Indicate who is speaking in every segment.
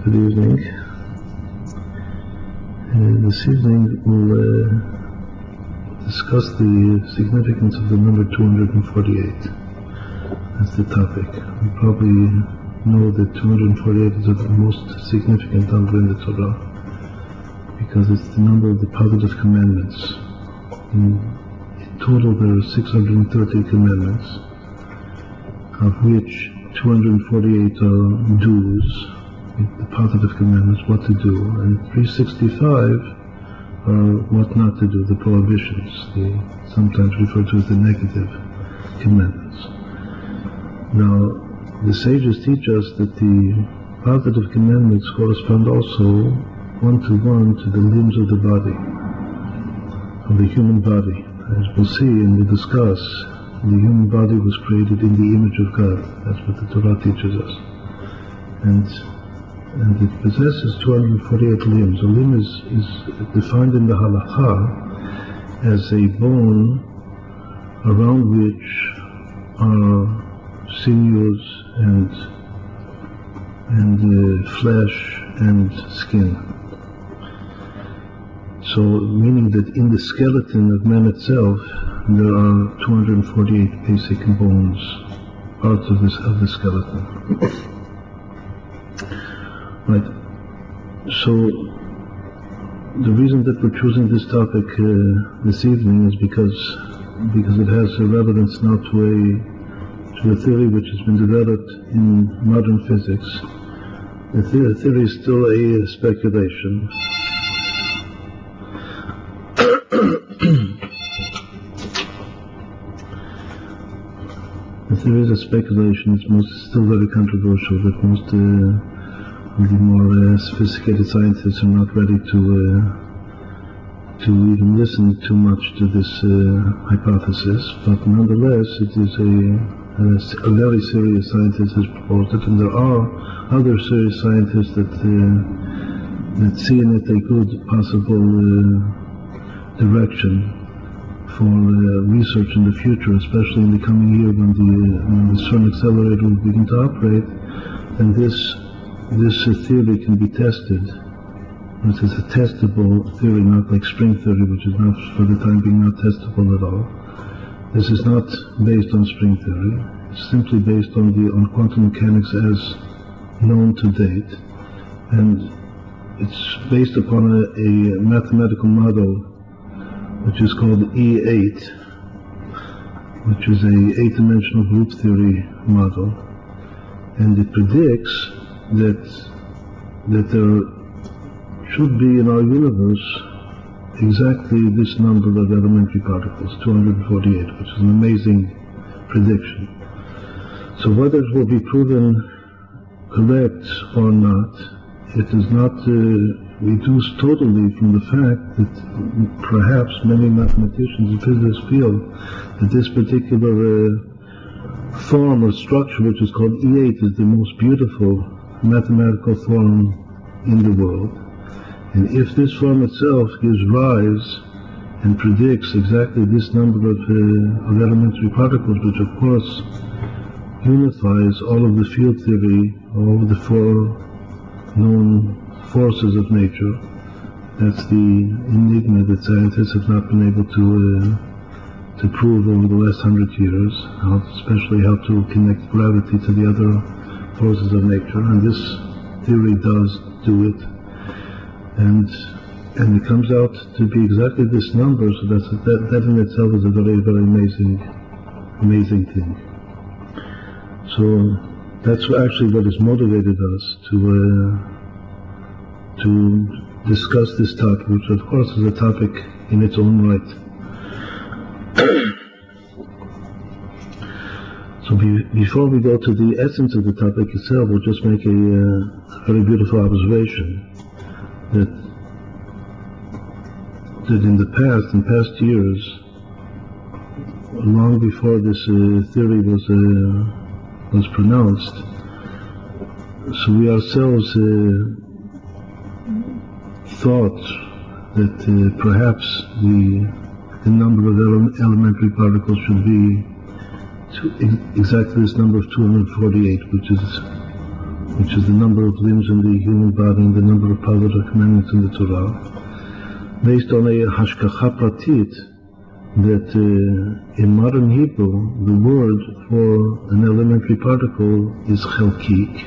Speaker 1: Good evening. This evening we'll discuss the significance of the number 248. That's the topic. You probably know that 248 is the most significant number in the Torah because it's the number of the positive commandments. In total there are 630 commandments, of which 248 are do's, the positive commandments, what to do, and 365 are what not to do, the prohibitions, sometimes referred to as the negative commandments. Now, the sages teach us that the positive commandments correspond also one-to-one to the limbs of the body, of the human body. As we'll see and we'll discuss, the human body was created in the image of God. That's what the Torah teaches us. And it possesses 248 limbs. A limb is defined in the halakha as a bone around which are sinews and flesh and skin. So, meaning that in the skeleton of man itself, there are 248 basic bones, parts of the skeleton. Right. So, the reason that we're choosing this topic this evening is because it has a relevance now to a theory which has been developed in modern physics. The theory is still a speculation. The theory is a speculation. It's still very controversial, but most of the more sophisticated scientists are not ready to even listen too much to this hypothesis. But nonetheless, it is a very serious scientist has proposed it, and there are other serious scientists that see in it a good possible direction for research in the future, especially in the coming year when the CERN accelerator will begin to operate, and this theory can be tested. This is a testable theory, not like string theory, which is not, for the time being, not testable at all. This is not based on string theory. It's simply based on quantum mechanics as known to date, and it's based upon a mathematical model which is called E8, which is a 8-dimensional group theory model, and it predicts that there should be in our universe exactly this number of elementary particles, 248, which is an amazing prediction. So whether it will be proven correct or not, it does not reduce totally from the fact that perhaps many mathematicians and physicists feel that this particular form or structure, which is called E8, is the most beautiful mathematical form in the world. And if this form itself gives rise and predicts exactly this number of elementary particles, which of course unifies all of the field theory, all of the four known forces of nature, that's the enigma that scientists have not been able to prove over the last 100 years, especially how to connect gravity to the other forces of nature, and this theory does do it. And it comes out to be exactly this number, so that in itself is a very, very amazing thing. So that's actually what has motivated us to discuss this topic, which of course is a topic in its own right. So before we go to the essence of the topic itself, we'll just make a very beautiful observation. That in past years, long before this theory was pronounced, so we ourselves thought that perhaps the number of elementary particles should be exactly this number of 248, which is which is the number of limbs in the human body and the number of positive commandments in the Torah, based on a hashkacha pratit, that in modern Hebrew, the word for an elementary particle is chelkik.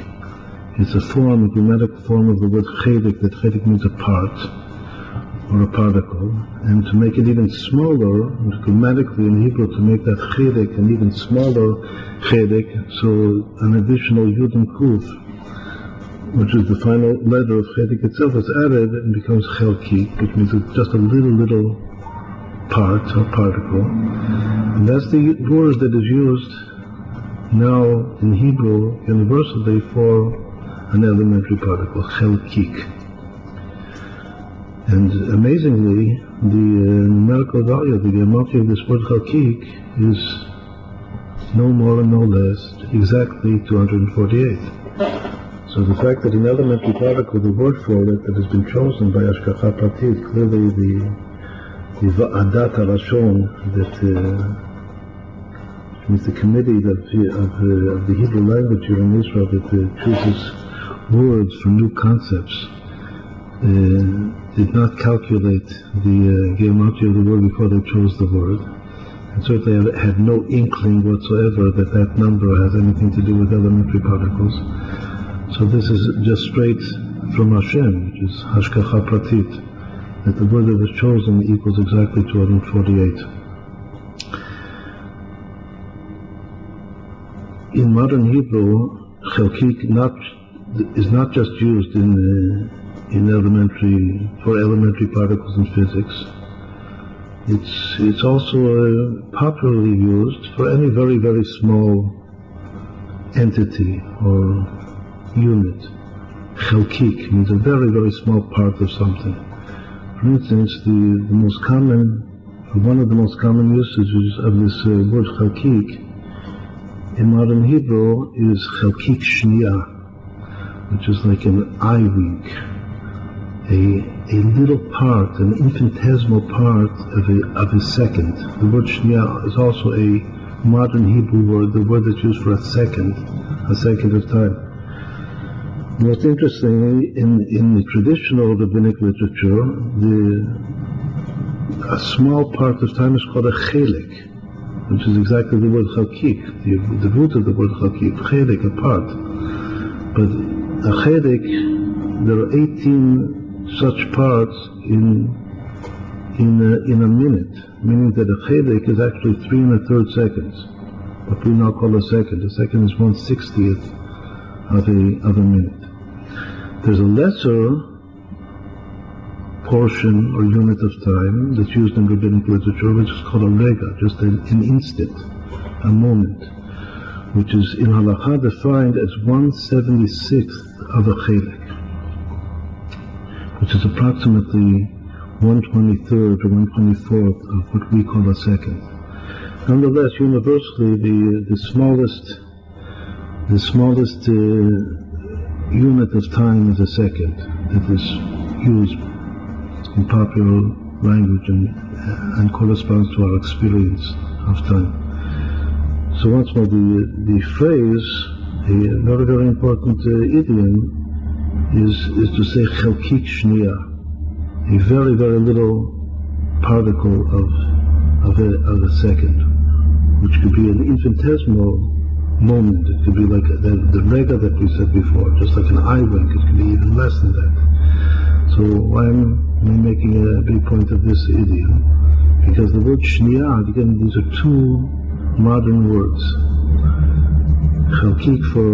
Speaker 1: It's a grammatical form of the word chelik, that chelik means a part, or a particle. And to make it even smaller, grammatically in Hebrew, to make that chelik an even smaller chelik, so an additional yud and kuf, which is the final letter of chelik itself, is added and becomes chelkik, which means it's just a little part or particle. And that's the word that is used now in Hebrew universally for an elementary particle, chelkik. And amazingly, the numerical value, the gematria of this word chelkik, is no more and no less, exactly 248. So the fact that an elementary particle, the word for it that has been chosen by Hashkacha Pratit, clearly the Va'adat HaLashon, that means the committee of the Hebrew language here in Israel that chooses words for new concepts, did not calculate the gematria of the word before they chose the word, and certainly had no inkling whatsoever that that number has anything to do with elementary particles. So this is just straight from Hashem, which is Hashkacha Pratit, that the word that was chosen equals exactly 248. In modern Hebrew, chelkik is not just used in for elementary particles in physics. It's also popularly used for any very, very small entity or unit. Chelkik means a very, very small part of something. For instance, one of the most common usages of this word chelkik in modern Hebrew is chelkik shniya, which is like an eye wink, a little part, an infinitesimal part of a second. The word shniya is also a modern Hebrew word, the word that's used for a second of time. Most interestingly, in the traditional rabbinic literature, a small part of time is called a chelik, which is exactly the word chelkik, the root of the word chelkik, chelik, a part. But a chelik, there are 18 such parts in a minute, meaning that a chelik is actually 3 1/3 seconds, what we now call a second. A second is 1/60th of a minute. There's a lesser portion or unit of time that's used in rabbinic literature, which is called a rega, just an instant, a moment, which is in halakha defined as 1/76th of a chelik, which is approximately 1/23rd or 1/24th of what we call a second. Nonetheless, universally, the smallest unit of time is a second that is used in popular language and corresponds to our experience of time. So once more, the phrase, a very, very important idiom, is to say chelkik shniya, a very, very little particle of a second, which could be an infinitesimal moment. It could be like the rega that we said before, just like an eye wink. It could be even less than that. So why am I making a big point of this idiom? Because the word shniya, again, these are two modern words. Chelkik for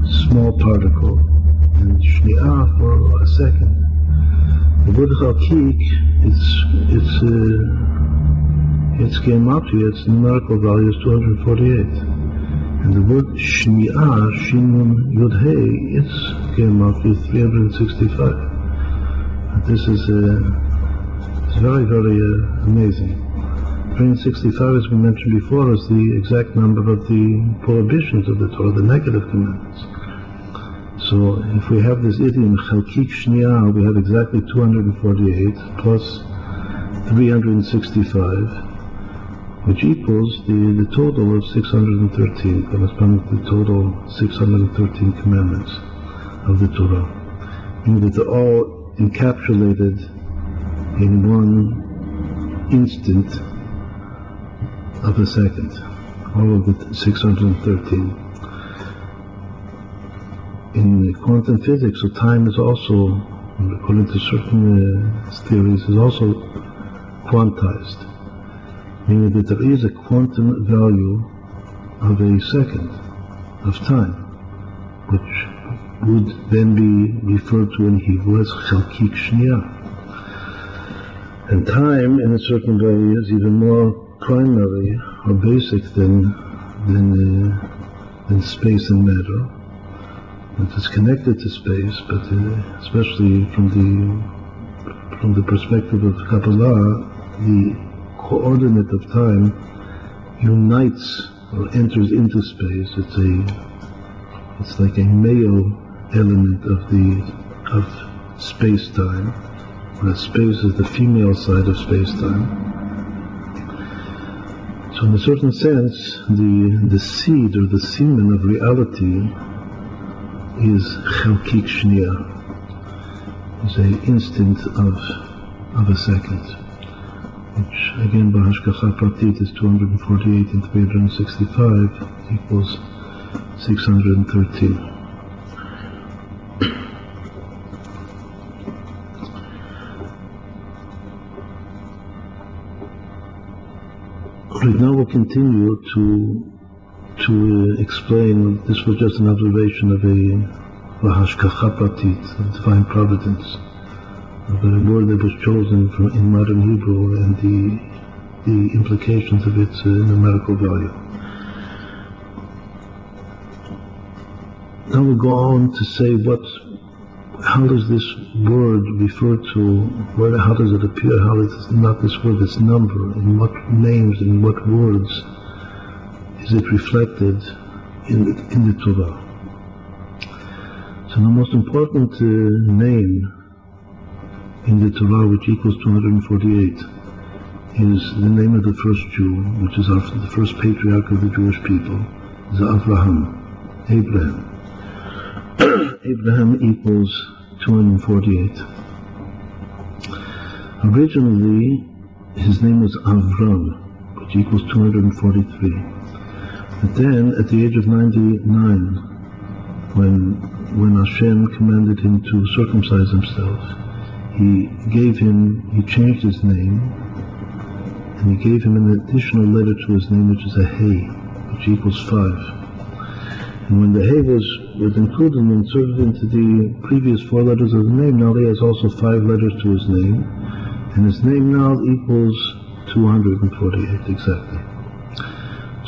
Speaker 1: small particle, and shniya for a second. The word chelkik, its gematria, its numerical value is 248. And the word shniya, shinun yud hey, its gematria is 365. This is very, very amazing. 365, as we mentioned before, is the exact number of the prohibitions of the Torah, the negative commandments. So if we have this idiom, chelkik shniya, we have exactly 248 plus 365, which equals the total of 613, corresponding to the total 613 commandments. of the Torah. Meaning that they're all encapsulated in one instant of a second. All of the 613. In quantum physics, so time is also, according to certain theories, is also quantized. Meaning that there is a quantum value of a second of time, which would then be referred to in Hebrew as chalkik shniya. And time, in a certain way, is even more primary or basic than space and matter. It is connected to space, but especially from the perspective of Kabbalah, the coordinate of time unites or enters into space. It's like a male element of space-time, whereas space is the female side of space-time. So in a certain sense, the seed or the semen of reality is chalkik shniya, is an instant of a second, which again by hashgacha pratit is 248 and 365 equals 613. Right now we'll continue to explain. This was just an observation of a hashgacha pratit, of divine providence, of a word that was chosen in modern Hebrew and the implications of its numerical value. Now we'll go on to say how does this word refer to, how does it appear, how is not this word, this number, in what names, in what words is it reflected in the Torah. So the most important name in the Torah, which equals 248, is the name of the first Jew, which is the first patriarch of the Jewish people, is Abraham. Abraham equals 248. Originally, his name was Avram, which equals 243. But then, at the age of 99, when Hashem commanded him to circumcise himself, he changed his name, and he gave him an additional letter to his name, which is a Hey, which equals 5. And when the Hey was included and inserted into the previous 4 letters of the name, now he has also 5 letters to his name, and his name now equals 248 exactly.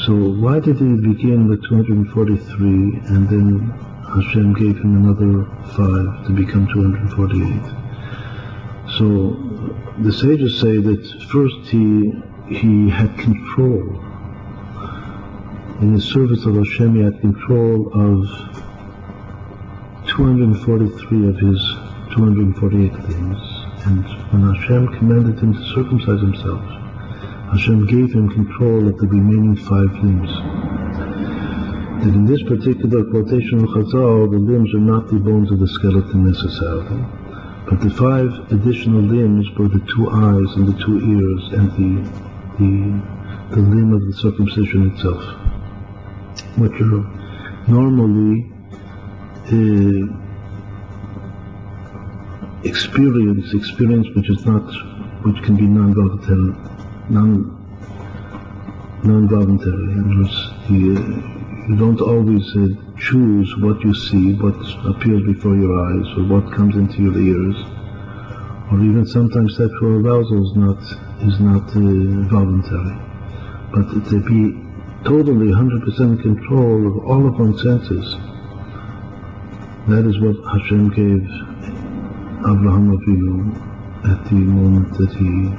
Speaker 1: So why did he begin with 243 and then Hashem gave him another 5 to become 248? So the sages say that first he had control. In the service of Hashem, he had control of 243 of his 248 limbs. And when Hashem commanded him to circumcise himself, Hashem gave him control of the remaining 5 limbs. That in this particular quotation of Chazal, the limbs are not the bones of the skeleton necessarily, but the 5 additional limbs were the 2 eyes and the 2 ears and the limb of the circumcision itself, which are normally experience which can be non-voluntary. You don't always choose what you see, what appears before your eyes, or what comes into your ears, or even sometimes sexual arousal is not voluntary. But to be totally 100% control of all of one's senses, that is what Hashem gave Abraham Avinu at the moment that he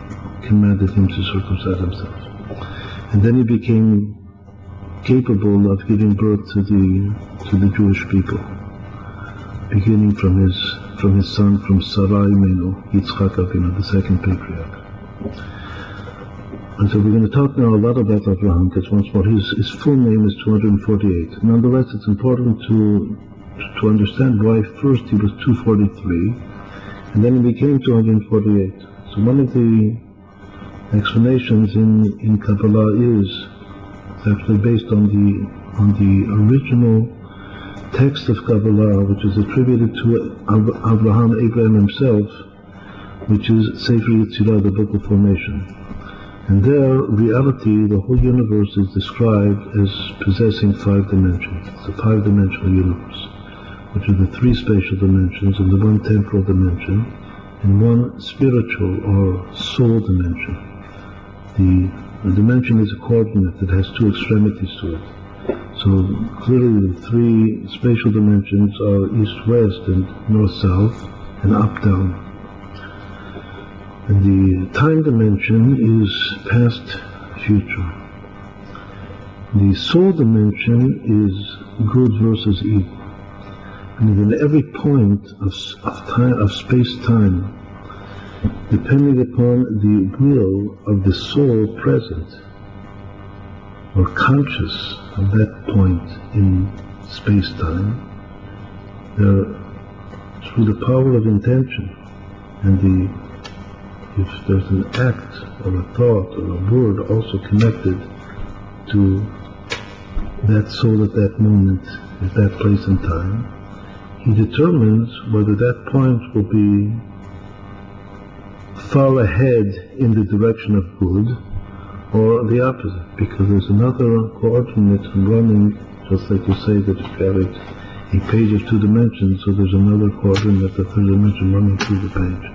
Speaker 1: commanded him to circumcise himself. And then he became capable of giving birth to the Jewish people, beginning from his son, from Sarai Imenu, Yitzchak Avinu, the second patriarch. And so we're going to talk now a lot about Abraham, because once more his full name is 248. Nonetheless, it's important to to understand why first he was 243 and then he became 248. So one of the explanations in Kabbalah is actually based on the original text of Kabbalah, which is attributed to Abraham himself, which is Sefer Yetzirah, the Book of Formation. And there, reality, the whole universe is described as possessing 5 dimensions. It's a 5-dimensional universe, which are the 3 spatial dimensions and the 1 temporal dimension, and 1 spiritual or soul dimension. The dimension is a coordinate that has 2 extremities to it. So clearly the 3 spatial dimensions are east-west and north-south and up-down. And the time dimension is past-future. The soul dimension is good versus evil. And in every point of time, of space-time, depending upon the will of the soul present or conscious of that point in space-time, through the power of intention and if there's an act or a thought or a word also connected to that soul at that moment, at that place and time, he determines whether that point will be far ahead in the direction of good or the opposite, because there's another coordinate running, just like you say that you carried a page of 2 dimensions, so there's another coordinate, the 3rd dimension running through the page.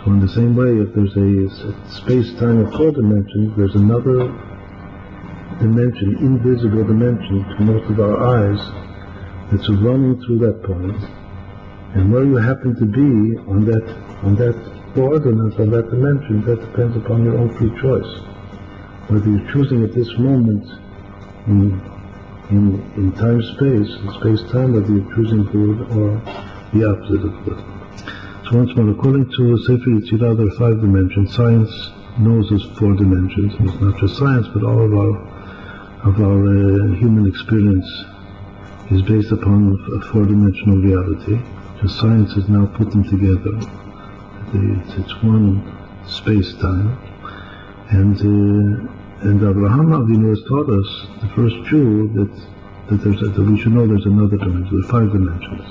Speaker 1: So in the same way, if there's a space-time of 4 dimensions, there's another dimension, invisible dimension to most of our eyes, that's running through that point, and where you happen to be on that coordinate, on that dimension, that depends upon your own free choice. Whether you're choosing at this moment in time-space, in space-time, whether you're choosing good or the opposite of good. So once more, according to Sefer Yetzirah, there are 5 dimensions. Science knows there's 4 dimensions. And it's not just science, but all of our human experience is based upon a 4-dimensional reality. Just science has now put them together. It's one space-time. And Abraham Avinu has taught us, the first Jew, that we should know there's another dimension, there are 5 dimensions,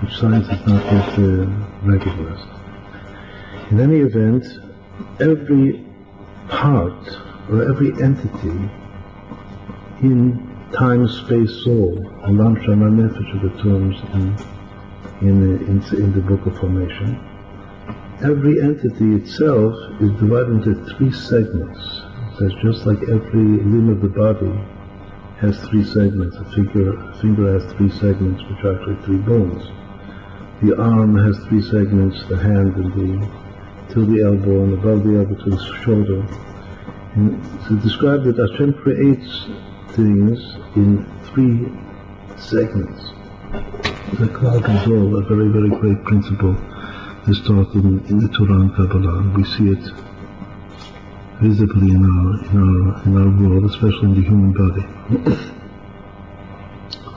Speaker 1: which science has not yet recognized. In any event, every part or every entity in time, space, soul, Olam Shama Nefesh are the terms in the Book of Formation. Every entity itself is divided into 3 segments. It says just like every limb of the body has 3 segments. A finger has 3 segments, which are actually 3 bones. The arm has 3 segments, the hand and till the elbow, and above the elbow to the shoulder. And to describe that Hashem creates things in 3 segments. The Klal Gadol, a very, very great principle, is taught in the Torah and Kabbalah. We see it visibly in our world, especially in the human body.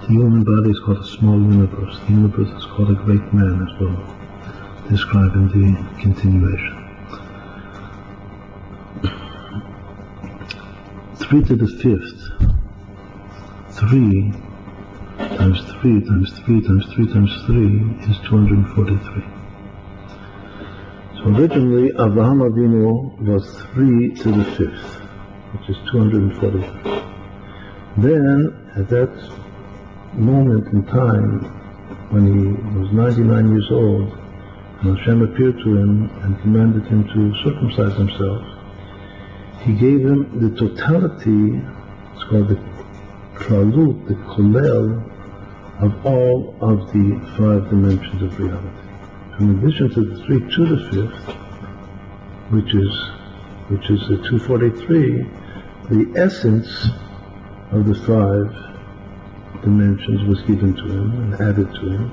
Speaker 1: The human body is called a small universe. The universe is called a great man as well, described in the continuation. 3 to the 5th. 3 times 3 times 3 times 3 times 3 is 243. So originally, Abraham Avinu was 3 to the 5th, which is 243. Then, at that moment in time, when he was 99 years old, and Hashem appeared to him and commanded him to circumcise himself, he gave him the totality, it's called the Klalut, the Kolel, of all of the 5 dimensions of reality. In addition to the 3 to the 5th, which is the 243, the essence of the 5 dimensions was given to him and added to him,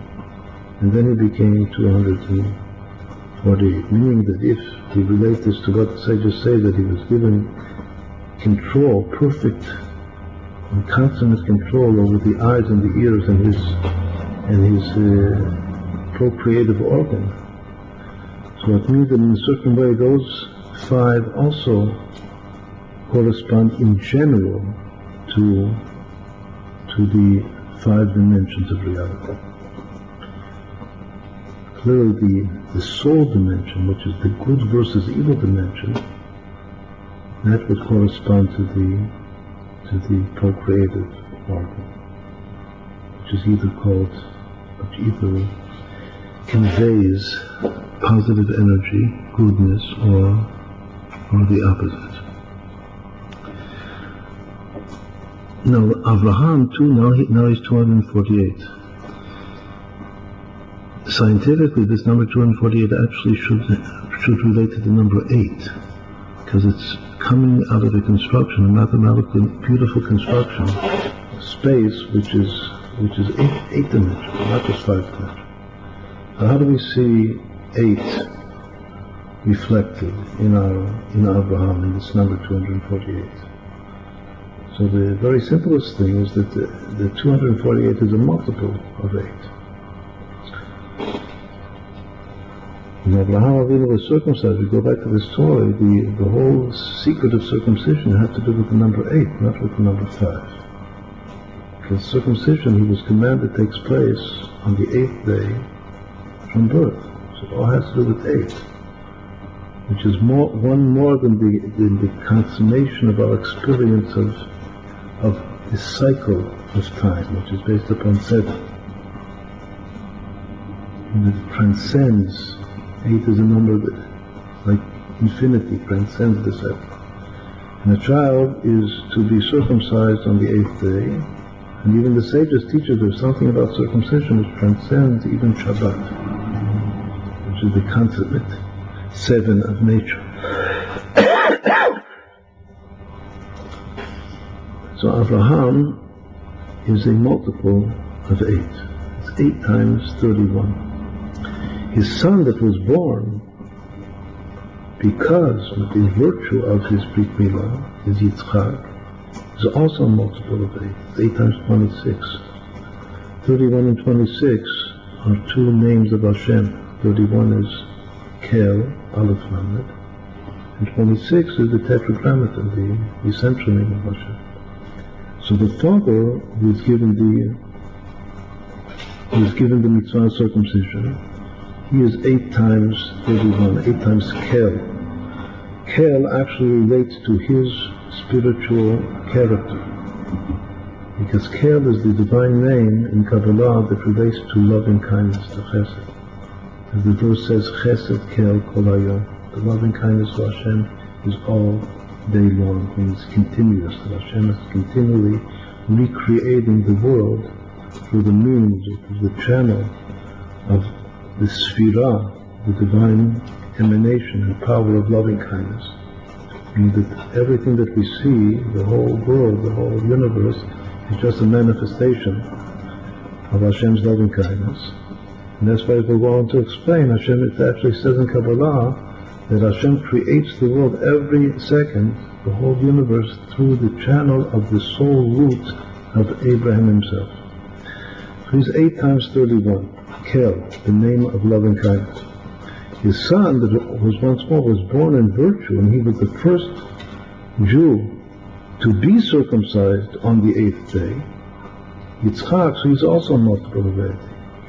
Speaker 1: and then he became 248. Meaning that if we relate this to what the sages say, that he was given control, perfect and consummate control over the eyes and the ears and and his procreative organ. So it means that in a certain way those 5 also correspond in general to the 5 dimensions of reality. Clearly the soul dimension, which is the good versus evil dimension, that would correspond to the procreative organ, which either conveys positive energy, goodness, or the opposite. Now Avraham too, now he's 248. Scientifically, this number 248 actually should relate to the number 8, because it's coming out of a construction, a mathematically beautiful construction, space which is 8 dimensions, not just 5 dimensions. So how do we see 8 reflected in Abraham, in this number 248? So the very simplest thing is that the 248 is a multiple of 8. When Abraham Avinu was circumcised, we go back to the story, the whole secret of circumcision had to do with the number 8, not with the number 5. Because circumcision, he was commanded, takes place on the 8th day from birth. So it all has to do with 8, which is one more than the consummation of our experience of this cycle of time, which is based upon 7. And it transcends. 8 is a number that, like infinity, transcends the 7. And a child is to be circumcised on the 8th day, and even the sages teach us there's something about circumcision which transcends even Shabbat, which is the consummate 7 of nature. So Abraham is a multiple of 8. It's 8 times 31. His son that was born because of the virtue of his Brit Milah, his Yitzchak, is also a multiple of 8. It's 8 times 26. 31 and 26 are 2 names of Hashem. 31 is Kel, Aleph Lamed, and 26 is the Tetragrammaton, the essential name of Hashem. So the father who is given the mitzvah of circumcision, he is 8 times 31, 8 times Kel. Kel actually relates to his spiritual character, because Kel is the divine name in Kabbalah that relates to loving kindness, to Chesed. As the verse says, Chesed Kel Kol Hayom, the loving kindness of Hashem is all day long, means continuous, that Hashem is continually recreating the world through the means, through the channel of the Sphira, the divine emanation and power of loving kindness. And that everything that we see, the whole world, the whole universe, is just a manifestation of Hashem's loving kindness. And that's why we go on to explain, Hashem, it actually says in Kabbalah that Hashem creates the world every second, the whole universe, through the channel of the soul root of Abraham himself. So he's 8 times 31. Kel, the name of loving kindness. His son, that was once more, was born in virtue, and he was the first Jew to be circumcised on the 8th day. Yitzchak, so he's also a multiple of 8.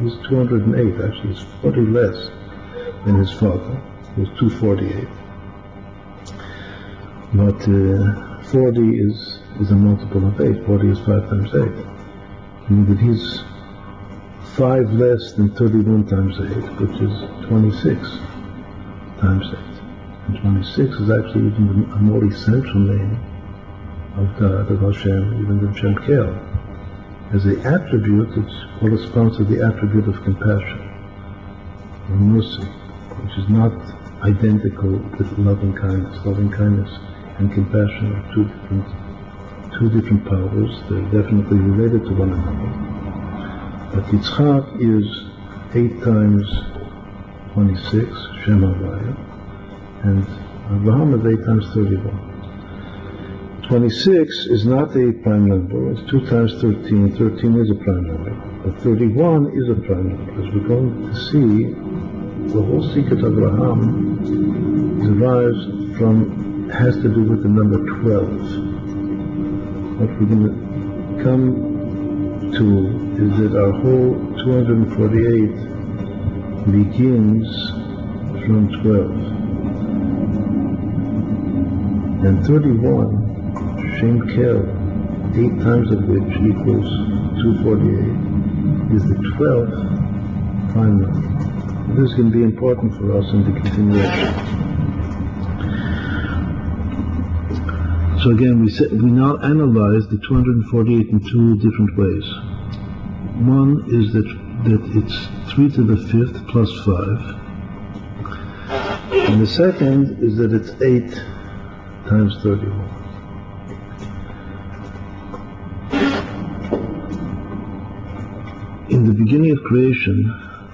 Speaker 1: He's 208, actually he's 40 less than his father, who was 248. But 40 is a multiple of 8. 40 is 5 times 8. Meaning that he's 5 less than 31 times 8, which is 26 times 8. And 26 is actually even a more essential name of God, of Hashem, even than Shem Kel. As an attribute, it corresponds to the attribute of compassion, or mercy, which is not identical with loving kindness. Loving kindness and compassion are two different powers. They're definitely related to one another. But Yitzchak is 8 times 26, Shem Havaya, and Abraham is 8 times 31. 26 is not a prime number. It's 2 times 13. 13 is a prime number. But 31 is a prime number. As we're going to see, the whole secret of Abraham derives from, has to do with the number 12. What we're going to come to is that our whole 248 begins from 12. And 31, Shem Kel, 8 times of which equals 248, is the 12th prime number. This can be important for us in the continuation. So again, we now analyze the 248 in 2 different ways. One is that it's 3 to the 5th plus 5. And the second is that it's 8 times 31. In the beginning of creation,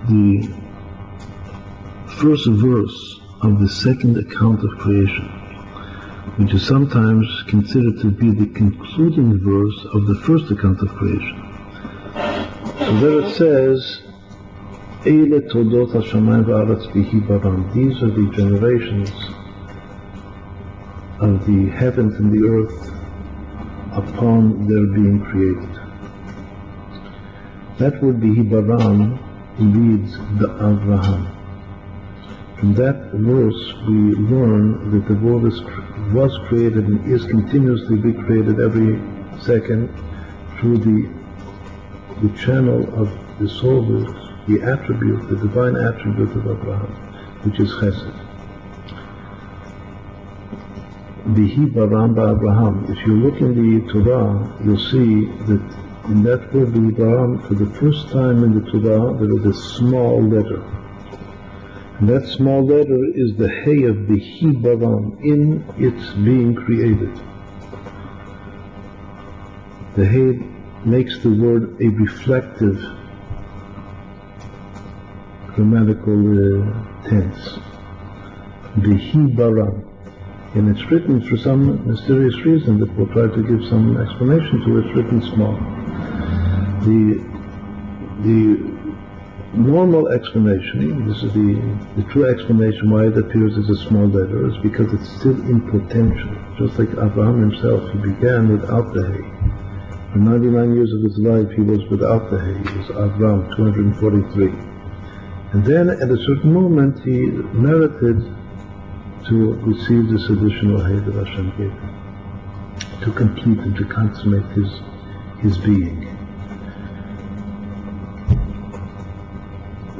Speaker 1: the first verse of the second account of creation, which is sometimes considered to be the concluding verse of the first account of creation. So there it says, Eile todot hashamayim va'aretz v'hi baram. These are the generations of the heavens and the earth upon their being created. That word v'hi baram reads the Avraham. From that verse we learn that the world was created and is continuously be created every second through the channel of the soul root, the attribute, the divine attribute of Abraham, which is Chesed. V'hi baram ba'Abraham. If you look in the Torah, you'll see that in that word v'hi baram, for the first time in the Torah, there is a small letter. And that small letter is the Hey of v'hi baram, in its being created. The Hey makes the word a reflective grammatical tense. V'hi baram. And it's written for some mysterious reason that we'll try to give some explanation to. It's written small. The normal explanation, this is the true explanation why it appears as a small letter, is because it's still in potential. Just like Abraham himself, he began without the Hey. For 99 years of his life, he was without the Hey. He was Abraham, 243. And then at a certain moment, he merited to receive this additional Hey that Hashem gave him, to complete and to consummate his being.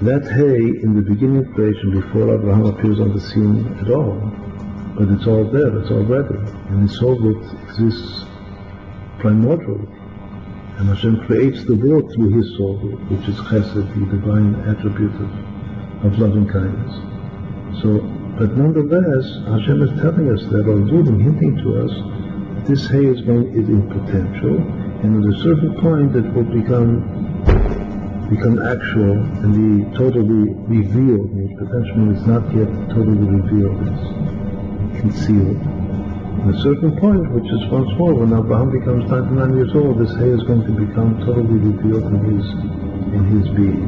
Speaker 1: That Hey in the beginning of creation, before Abraham appears on the scene at all, but it's all there, it's all ready, and his soul root exists primordially. And Hashem creates the world through his soul root, which is Chesed, the divine attribute of loving kindness. So, but nonetheless, Hashem is telling us that, or even hinting to us, that this Hey is in potential, and at a certain point it will become actual and be totally revealed. The potential is not yet totally revealed, it's concealed. At a certain point, which is once more, when Abraham becomes 99 years old, this Hey is going to become totally revealed in his being,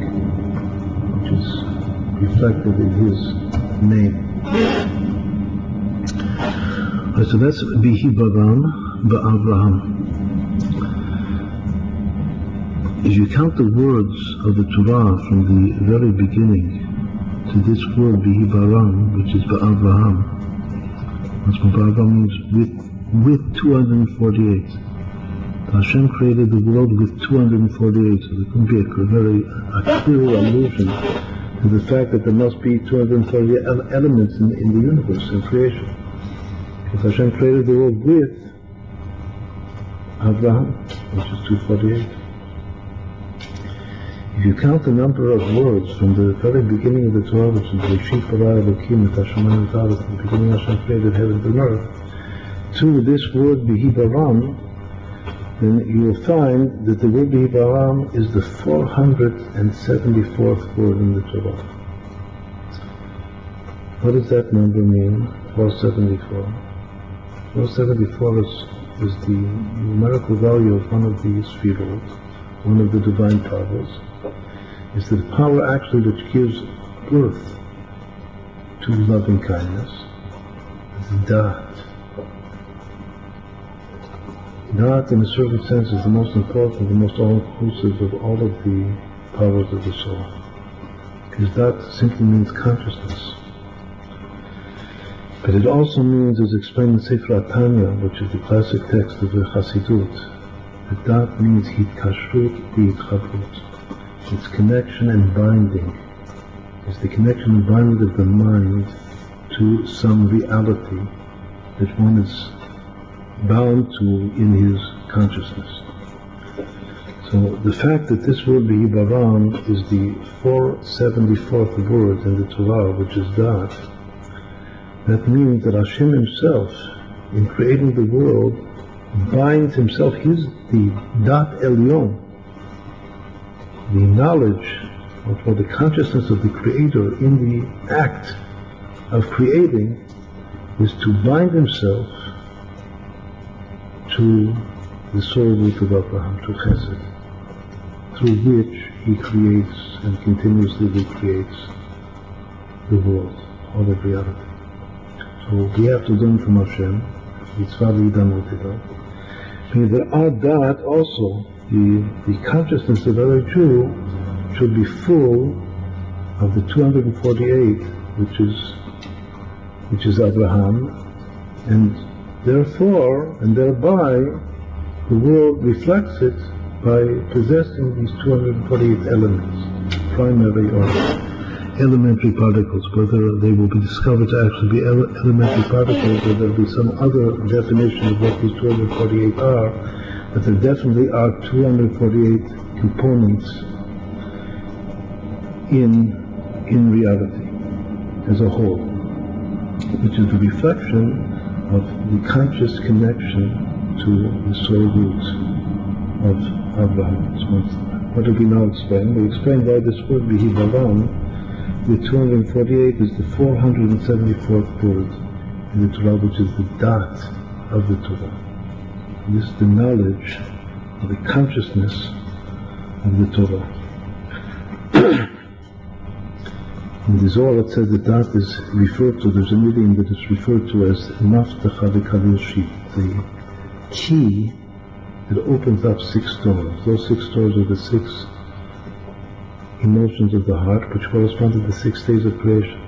Speaker 1: which is reflected in his name. So that's V'hi baram ba'Avraham. If you count the words of the Torah from the very beginning to this word V'hi baram, which is ba'Avraham, that's what ba'Avraham means with 248. Hashem created the world with 248, so there can be a clear allusion to the fact that there must be 230 elements in the universe, in creation. Because Hashem created the world with Abraham, which is 248. If you count the number of words from the very beginning of the Torah, which is Reshit bara Elokim et hashamayim v'haaretz, in the beginning Hashem created heaven and earth, to this word V'hi baram, then you will find that the word V'hi baram is the 474th word in the Torah. What does that number mean, 474? 474 is the numerical value of one of these sefirot, one of the divine powers, is the power actually which gives birth to loving kindness. It's Da'at. Da'at, in a certain sense, is the most important, the most all-inclusive of all of the powers of the soul. Because Da'at simply means consciousness. But it also means, as explained in Sefer HaTanya, which is the classic text of the Chassidut, that Da'at means Hitkashrut V'Yitchavut. It's connection and binding. It's the connection and binding of the mind to some reality that one is bound to in his consciousness. So the fact that this word B'Yibaram is the 474th word in the Torah, which is Da'at, that means that Hashem himself, in creating the world, binds himself, he's the Dat Elyon, the knowledge, or the consciousness of the Creator in the act of creating, is to bind himself to the soul root of Abraham, to Chesed, through which he creates and continuously recreates the world, all of reality. So we have to learn from Hashem. There are that also, the consciousness of every Jew should be full of the 248, which is Abraham, and therefore, and thereby, the world reflects it by possessing these 248 elements, primary or elementary particles. Whether they will be discovered to actually be elementary particles, or there will be some other definition of what these 248 are, but there definitely are 248 components in reality as a whole, which is the reflection of the conscious connection to the soul roots of Abraham. So what did we now explain? We explained why this word B'Yibaram, the 248, is the 474th word in the Torah, which is the Da'at of the Torah. This is the knowledge of the consciousness of the Torah. In the Zohar it says that Da'at is referred to, there's an idiom that is referred to as Maftacha V'Kavir Shit, the key that opens up 6 doors. Those 6 doors are the 6 emotions of the heart, which correspond to the 6 days of creation.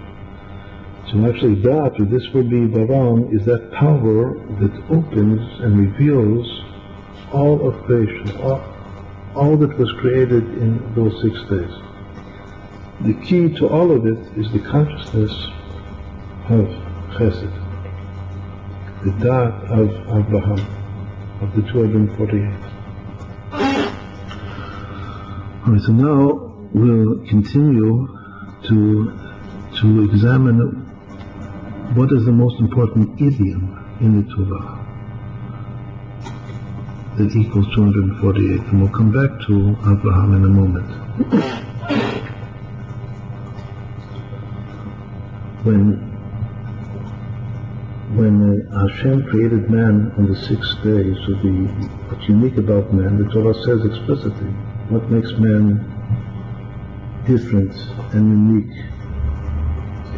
Speaker 1: So actually Da'at, or this would be Baram, is that power that opens and reveals all of creation, all that was created in those 6 days. The key to all of it is the consciousness of Chesed, the Da'at of Abraham, of the 248. Alright, so now we'll continue to examine what is the most important idiom in the Torah that equals 248, and we'll come back to Abraham in a moment. When Hashem created man on the 6th day, so what's unique about man, the Torah says explicitly what makes man different and unique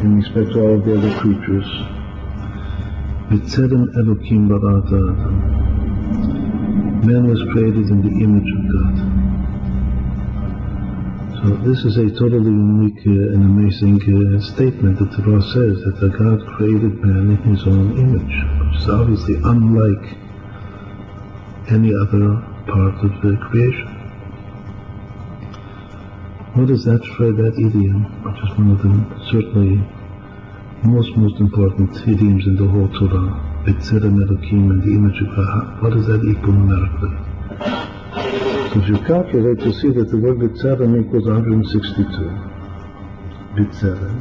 Speaker 1: in respect to all of the other creatures. B'Tzelem Elokim Bara'at Adam. Man was created in the image of God. So this is a totally unique and amazing statement that the Torah says, that God created man in his own image, which is obviously unlike any other part of the creation. What is that idiom, which is one of the certainly most important idioms in the whole Torah, B'Tzelem Elokim, and the image of God? What does that equal numerically? So if you calculate, you'll see that the word B'Tzelem equals 162. B'Tzelem.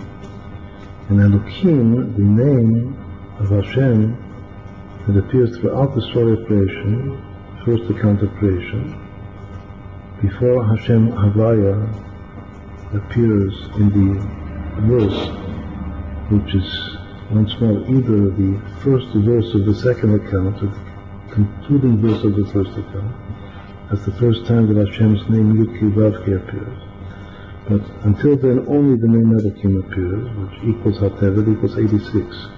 Speaker 1: And Elokim, the name of Hashem, that appears throughout the story of creation, first account of creation, before Hashem Havaya appears in the verse, which is once more either the first verse of the second account of concluding verse of the first account. That's the first time that Hashem's name Yud-Kei-Vav-Kei appears. But until then, only the name Elokim appears, which equals Hatevet, equals 86.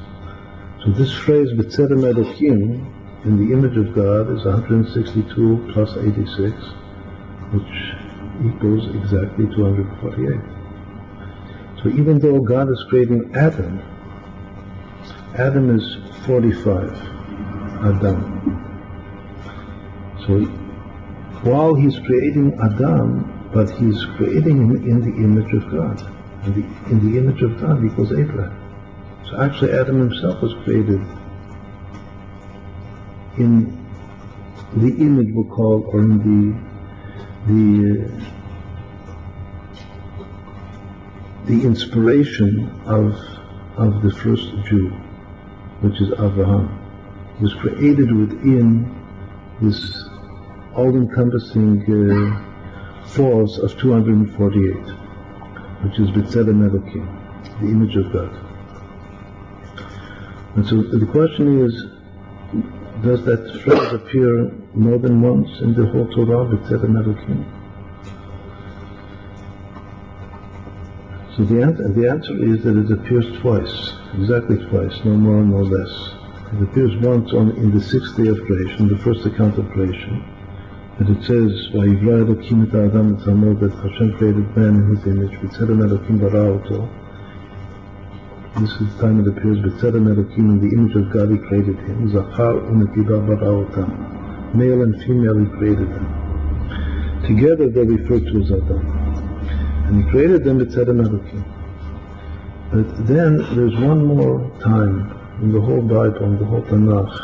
Speaker 1: So this phrase, B'Tzelem Elokim, in the image of God, is 162 plus 86, which equals exactly 248. So even though God is creating Adam is 45, Adam. So while he's creating Adam, but he's creating him in the image of God. In the image of God equals Abraham. So actually Adam himself was created in the image we'll call, or in the inspiration of the first Jew, which is Abraham. He was created within this all-encompassing force of 248, which is B'Tzelem Elokim, the image of God. And so the question is, does that phrase appear more than once in the whole Torah, B'Tzelem Elokim? So the answer is that it appears twice, exactly twice, no more, no less. It appears once in the sixth day of creation, the first account of creation, that it says, "Vayivra Elokim et Adam etzamo," that Hashem created man in His image. B'Tzelem Elokim bara oto. This is the time it appears. B'Tzelem Elokim, in the image of God He created him. Zachar u'nekeva bara otam. Male and female He created them. Together they're referred to as Adam. And He created them B'Tzelem Elokim. But then there's one more time in the whole Bible, in the whole Tanakh,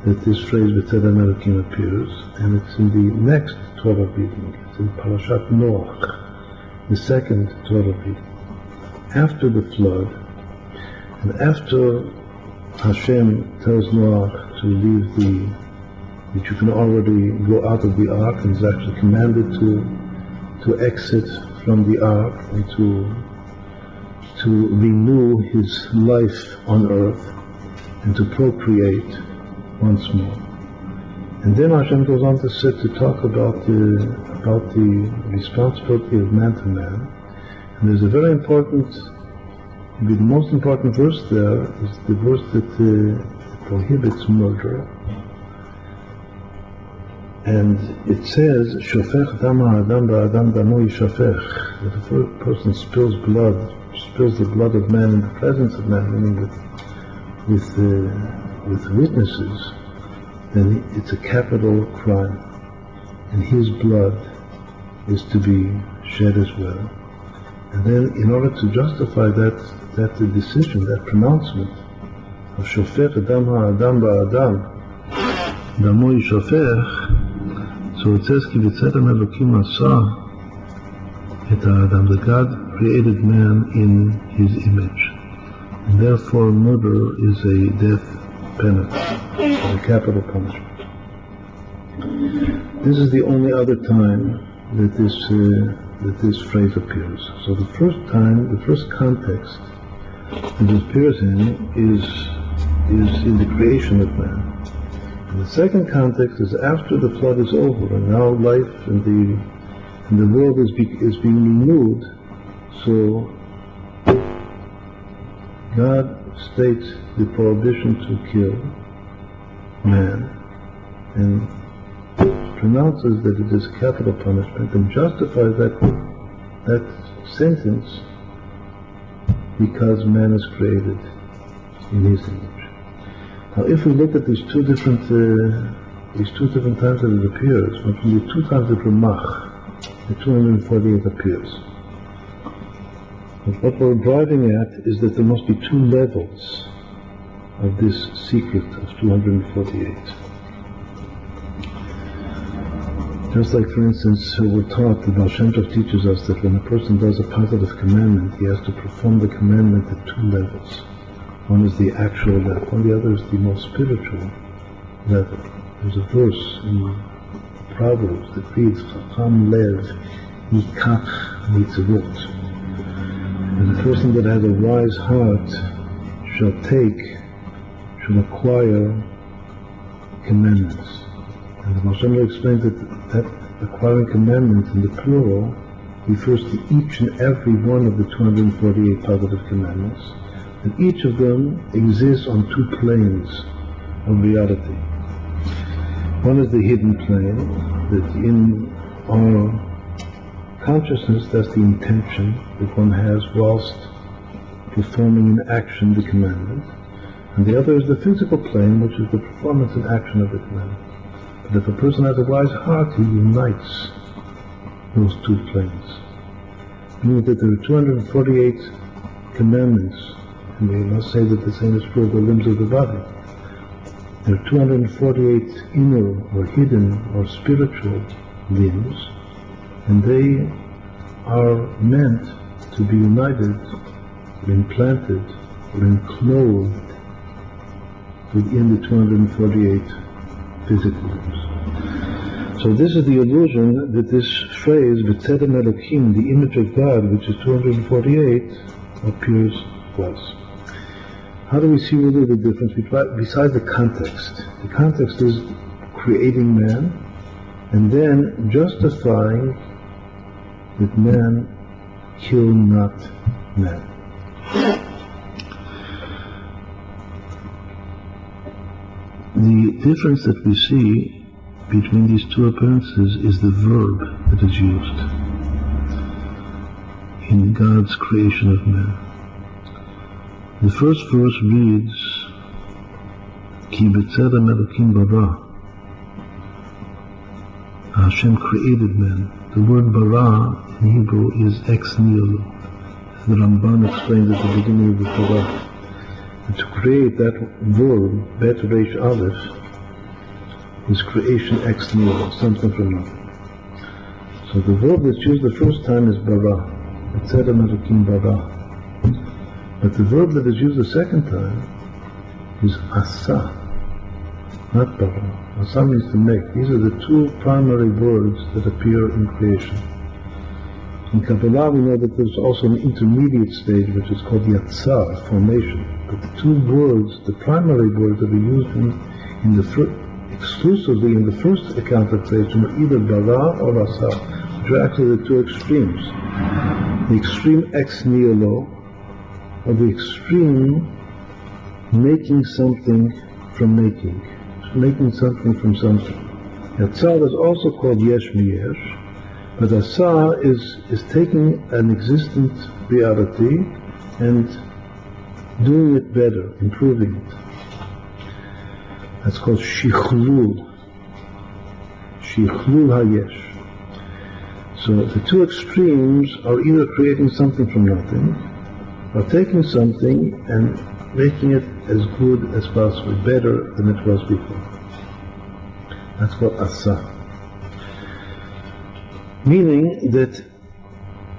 Speaker 1: that this phrase B'Tzelem Elokim appears, and it's in the next Torah reading. It's in Parashat Noach, the second Torah reading. After the flood, and after Hashem tells Noach to leave that you can already go out of the ark, and is actually commanded to exit from the ark and to renew his life on earth and to procreate once more. And then Hashem goes on to talk about the responsibility of man to man. And there's a very important, maybe the most important verse there is the verse that prohibits murder. And it says, "Shofech dam ha'adam ba'adam damo yishafech." If a person spills the blood of man in the presence of man, meaning with witnesses, then it's a capital crime, and his blood is to be shed as well. And then, in order to justify that decision, that pronouncement of Shofech Adam ha'adam ba'adam damo yishafech, so it says, Ki b'Tzelem Elokim asa et ha'adam, that God created man in His image, and therefore murder is a death penalty, a capital punishment. This is the only other time that this phrase appears. So the first time, the first context that it appears in is in the creation of man. And the second context is after the flood is over, and now life in the world is being renewed. So God states the prohibition to kill man and pronounces that it is capital punishment and justifies that sentence because man is created in His image. Now, if we look at these two different times that it appears, from the two times that Ramach, the 248 appears. But what we're driving at is that there must be two levels of this secret of 248. Just like, for instance, we're taught, the Baal Shem Tov teaches us that when a person does a positive commandment, he has to perform the commandment at two levels. One is the actual level, and the other is the most spiritual level. There's a verse in Proverbs that reads, Chacham lev yikach mitzvot. And the person that has a wise heart shall acquire commandments. And the Moshe explains that acquiring commandments in the plural refers to each and every one of the 248 positive commandments, and each of them exists on two planes of reality. One is the hidden plane, that in our consciousness, that's the intention that one has whilst performing in action the commandment. And the other is the physical plane, which is the performance and action of the commandment. But if a person has a wise heart, he unites those two planes. Meaning that there are 248 commandments, and we must say that the same is true of the limbs of the body. There are 248 inner or hidden or spiritual limbs, and they are meant to be united, or implanted, or enclosed within the 248 physical limbs. So this is the illusion that this phrase, B'Tzelem Elokim, the image of God, which is 248, appears to us. How do we see really the difference besides the context? The context is creating man and then justifying that man kill not man. The difference that we see between these two appearances is the verb that is used in God's creation of man. The first verse reads, Ki b'Tzelem Elokim bara. Hashem created man. The word bara in Hebrew is ex nihilo. The Ramban explained at the beginning of the Torah. And to create, that verb, bet resh aleph, is creation ex nihilo, something from nothing. So the verb that's used the first time is bara. B'Tzelem Elokim bara. But the verb that is used the second time is asa, not bara. Asa means to make. These are the two primary words that appear in creation. In Kabbalah we know that there's also an intermediate stage which is called yatzar, formation. But the two words, the primary words that are used exclusively in the first account of creation are either bara or asa, which are actually the two extremes. The extreme ex nihilo, or the extreme making something from making something from something. Yatzar is also called yesh miyesh, but asa is taking an existent reality and doing it better, improving it. That's called shichlul hayesh. So the two extremes are either creating something from nothing, or taking something and making it as good as possible, better than it was before. That's called asa. Meaning that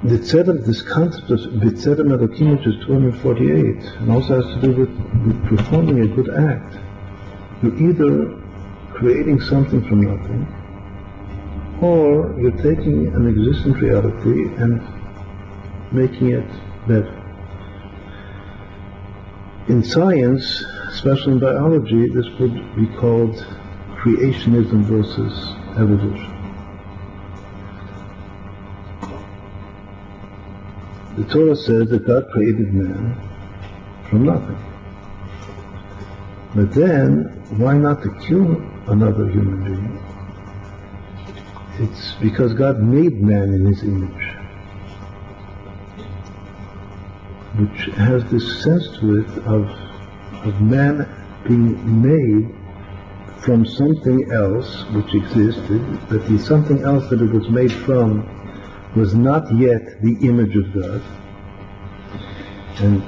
Speaker 1: this concept of B'Tzelem Elokim, which is 248, and also has to do with performing a good act. You're either creating something from nothing, or you're taking an existent reality and making it better. In science, especially in biology, this would be called creationism versus evolution. The Torah says that God created man from nothing. But then, why not to kill another human being? It's because God made man in His image, which has this sense to it of man being made from something else which existed, but the something else that it was made from was not yet the image of God. And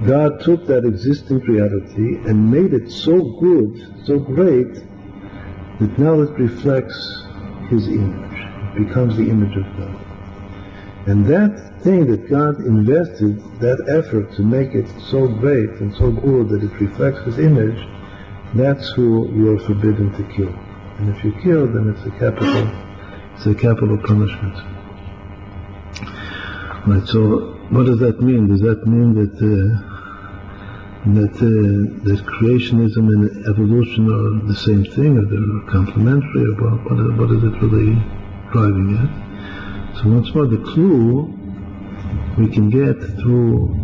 Speaker 1: God took that existing reality and made it so good, so great, that now it reflects His image. It becomes the image of God. And that thing that God invested, that effort to make it so great and so good that it reflects His image, that's who you are forbidden to kill. And if you kill, then it's a capital punishment. Right, so what does that mean? Does that mean that that creationism and evolution are the same thing, or they're complementary, or what is it really driving at? So once more, the clue we can get through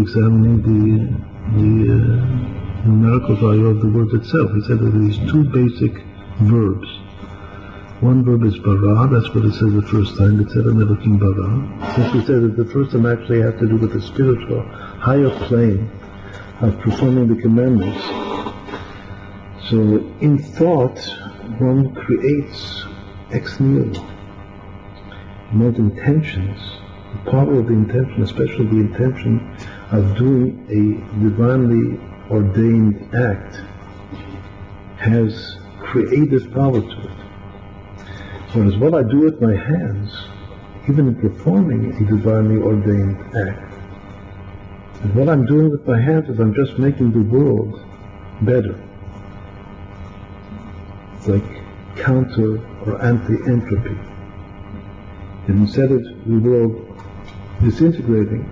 Speaker 1: examining the numerical value of the word itself. He said that these two basic verbs. One verb is bara, that's what it says the first time, it said Elokim bara. Since we said that the first time actually had to do with the spiritual, higher plane of performing the commandments. So in thought, one creates ex nihilo. One's intentions, the power of the intention, especially the intention of doing a divinely ordained act, has creative power to it. Whereas what I do with my hands, even in performing a divinely ordained act, and what I'm doing with my hands is I'm just making the world better. It's like counter or anti-entropy. And instead of the world disintegrating,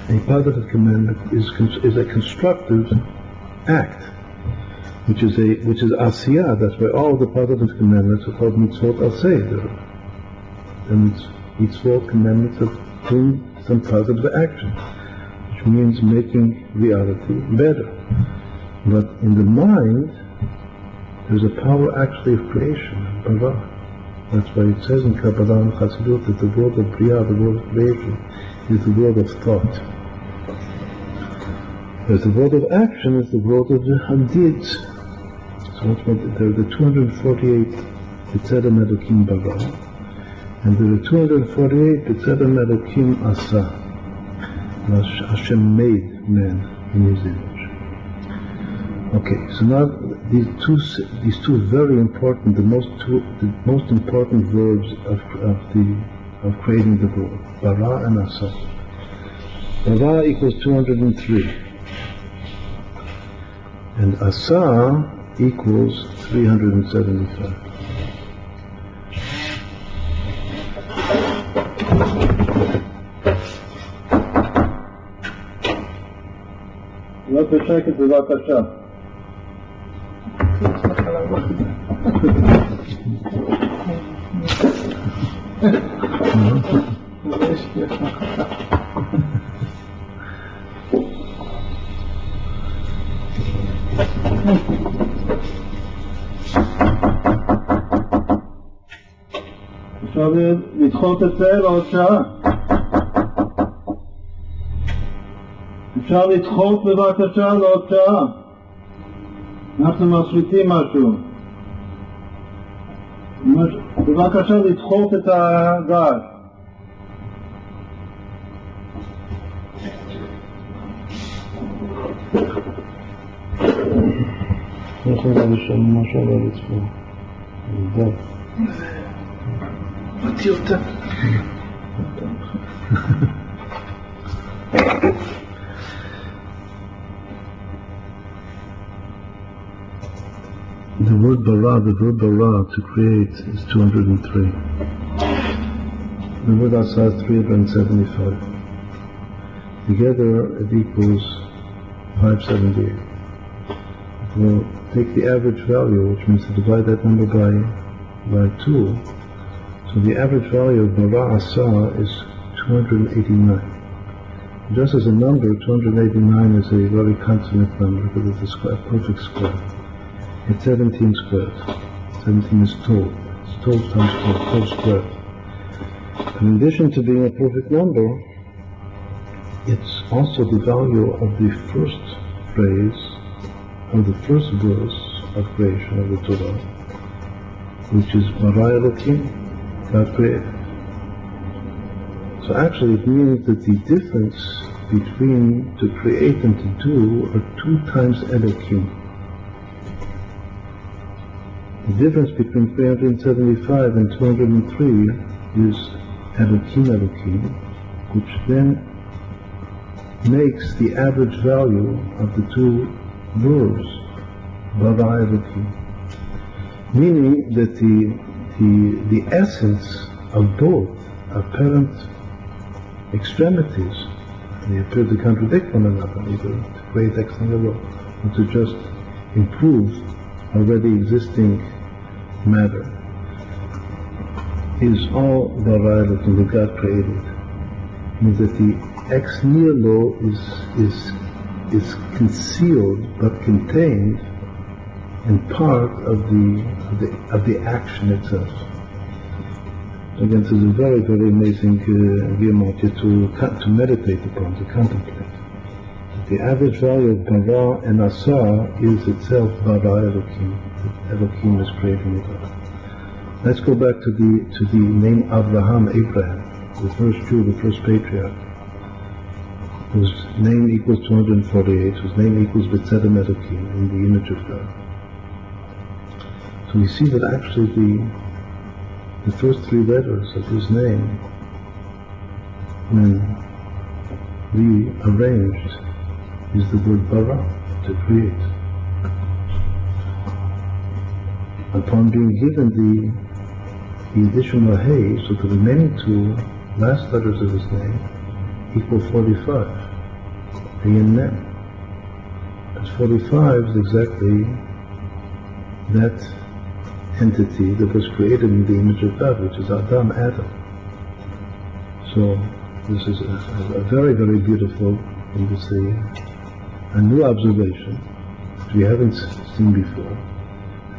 Speaker 1: a positive commandment is a constructive act, which is asiyah. That's why all the positive commandments are called mitzvot aseh. And mitzvot commandments of doing some positive action, which means making reality better. But in the mind, there's a power actually of creation, bara. That's why it says in Kabbalah and Chassidut that the world of Bria, the world of creation, is the world of thought. Whereas the world of action is the world of the deeds. So there are the 248 B'Tselem Elokim bara, and there are 248 B'Tselem Elokim asa. Hashem made man in His image. Okay, so now these two very important, the most important verbs of creating the world, bara and asa. Bara equals 203, and asa equals 375.
Speaker 2: לא בשקט בבקשה. אפשר לדחות את זה לעוד שעה. אפשר לדחות בבקשה לעוד שעה. אנחנו מפריטים משהו. בבקשה לדחות את הגז.
Speaker 1: איך זה לשם משהו על הרצפה? לבד.
Speaker 2: אותי אותה.
Speaker 1: The word verb bara, to create, is 203. The word asa is 375. Together it equals 578. We'll take the average value, which means to divide that number by 2. So the average value of bara asa is 289. Just as a number, 289 is a very consonant number because it's a square, perfect square. It's 17 squared. 17 is 12. It's 12 times 12, 12 squared. In addition to being a perfect number, it's also the value of the first phrase, of the first verse of creation of the Torah, which is Bara Elokim, God created. So actually it means that the difference between to create and to do are 2 times Elokim. The difference between 375 and 203 is Elokim, which then makes the average value of the 2 verbs, Bara Elokim. Meaning that the essence of both apparent extremities They appear to contradict one another, either to create ex nihilo or to just improve already existing matter, is all bara Elokim that God created. Means that the ex nihilo is concealed but contained in part of the action itself. Again, this is a very, very amazing geometry to meditate upon, to contemplate. The average value of bara and asa is itself bara Elokim. Elokim is creating it all. Let's go back to the name Abraham, the first Jew, the first patriarch, whose name equals 248, whose name equals B'Tselem Elokim, in the image of God. So we see that actually the first three letters of his name, when rearranged, is the word bara, to create. Upon being given the additional hey, so the remaining two last letters of his name equal 45. Hey and mem. As 45 is exactly that entity that was created in the image of God, which is Adam. So this is a very, very beautiful, a new observation which we haven't seen before.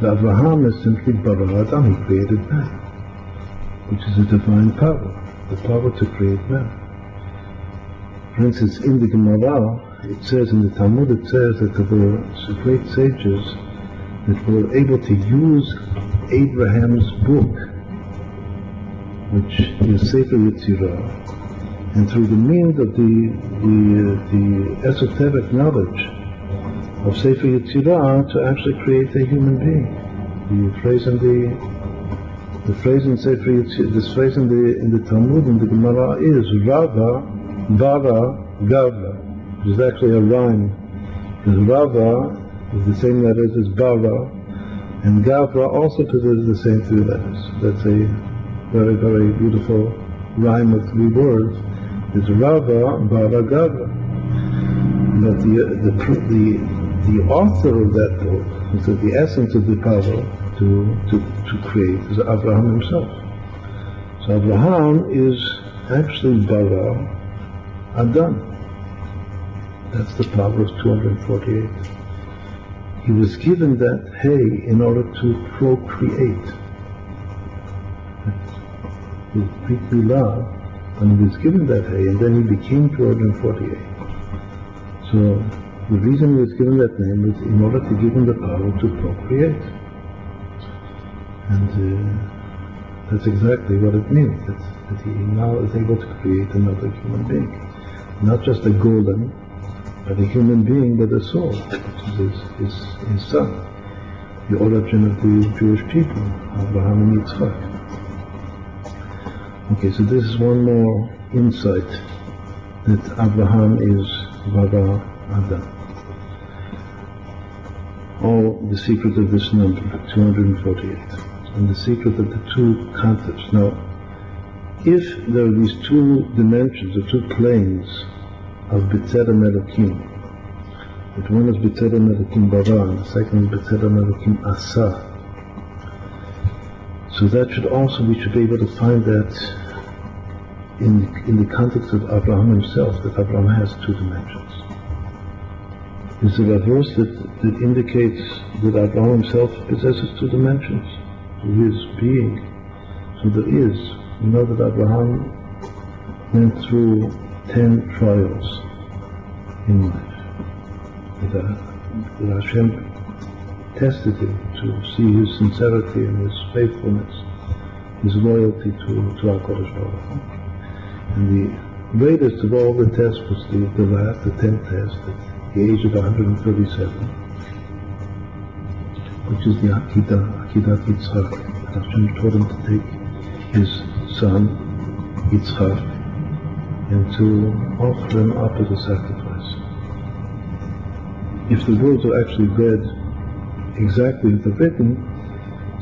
Speaker 1: That Abraham is simply bara Adam, he created man, which is a divine power, the power to create man. For instance, in the Gemara, it says, in the Talmud, it says that there were great sages that were able to use Abraham's book, which is Sefer Yetzirah, and through the means of the esoteric knowledge of Sefer Yetzirah to actually create a human being. The phrase in Sefer Yetzirah, this phrase in the Talmud, in the Gemara, is Rava, Bara, Gavra, which is actually a rhyme. Because Rava is the same letters as Bara, and Gavra also possesses the same three letters. That's a very, very beautiful rhyme of three words. It's Rava, Bara, Gavra. But the author of that book, is that the essence of the power to create, is Abraham himself. So Abraham is actually Bara Adam. That's the power of 248. He was given that hay in order to procreate. His Brit love, and he was given that hay, and then he became 248. So the reason he was given that name was in order to give him the power to procreate. And that's exactly what it means, that he now is able to create another human being. Not just a golem, but a human being with a soul, which is his son, the origin of the Jewish people, Abraham and Yitzchak. Okay, so this is one more insight, that Abraham is bara Adam. All the secret of this number, 248, and the secret of the two concepts. Now, if there are these two dimensions, or two planes of B'Tselem Elokim, that one is B'Tselem Elokim bara, and the second is B'Tselem Elokim asa, so that we should be able to find that in the context of Abraham himself, that Abraham has two dimensions. Is there a verse that indicates that Abraham himself possesses two dimensions to his being? So there is. We know that Abraham went through 10 trials in life. That Hashem tested him to see his sincerity and his faithfulness, his loyalty to HaKadosh Baruch Hu. And the greatest of all the tests was the last, the 10th test, at the age of 137, which is the Akedat Yitzchak. Hashem told him to take his son, Yitzchak, and to offer him up as a sacrifice. If the words are actually read exactly as they're written,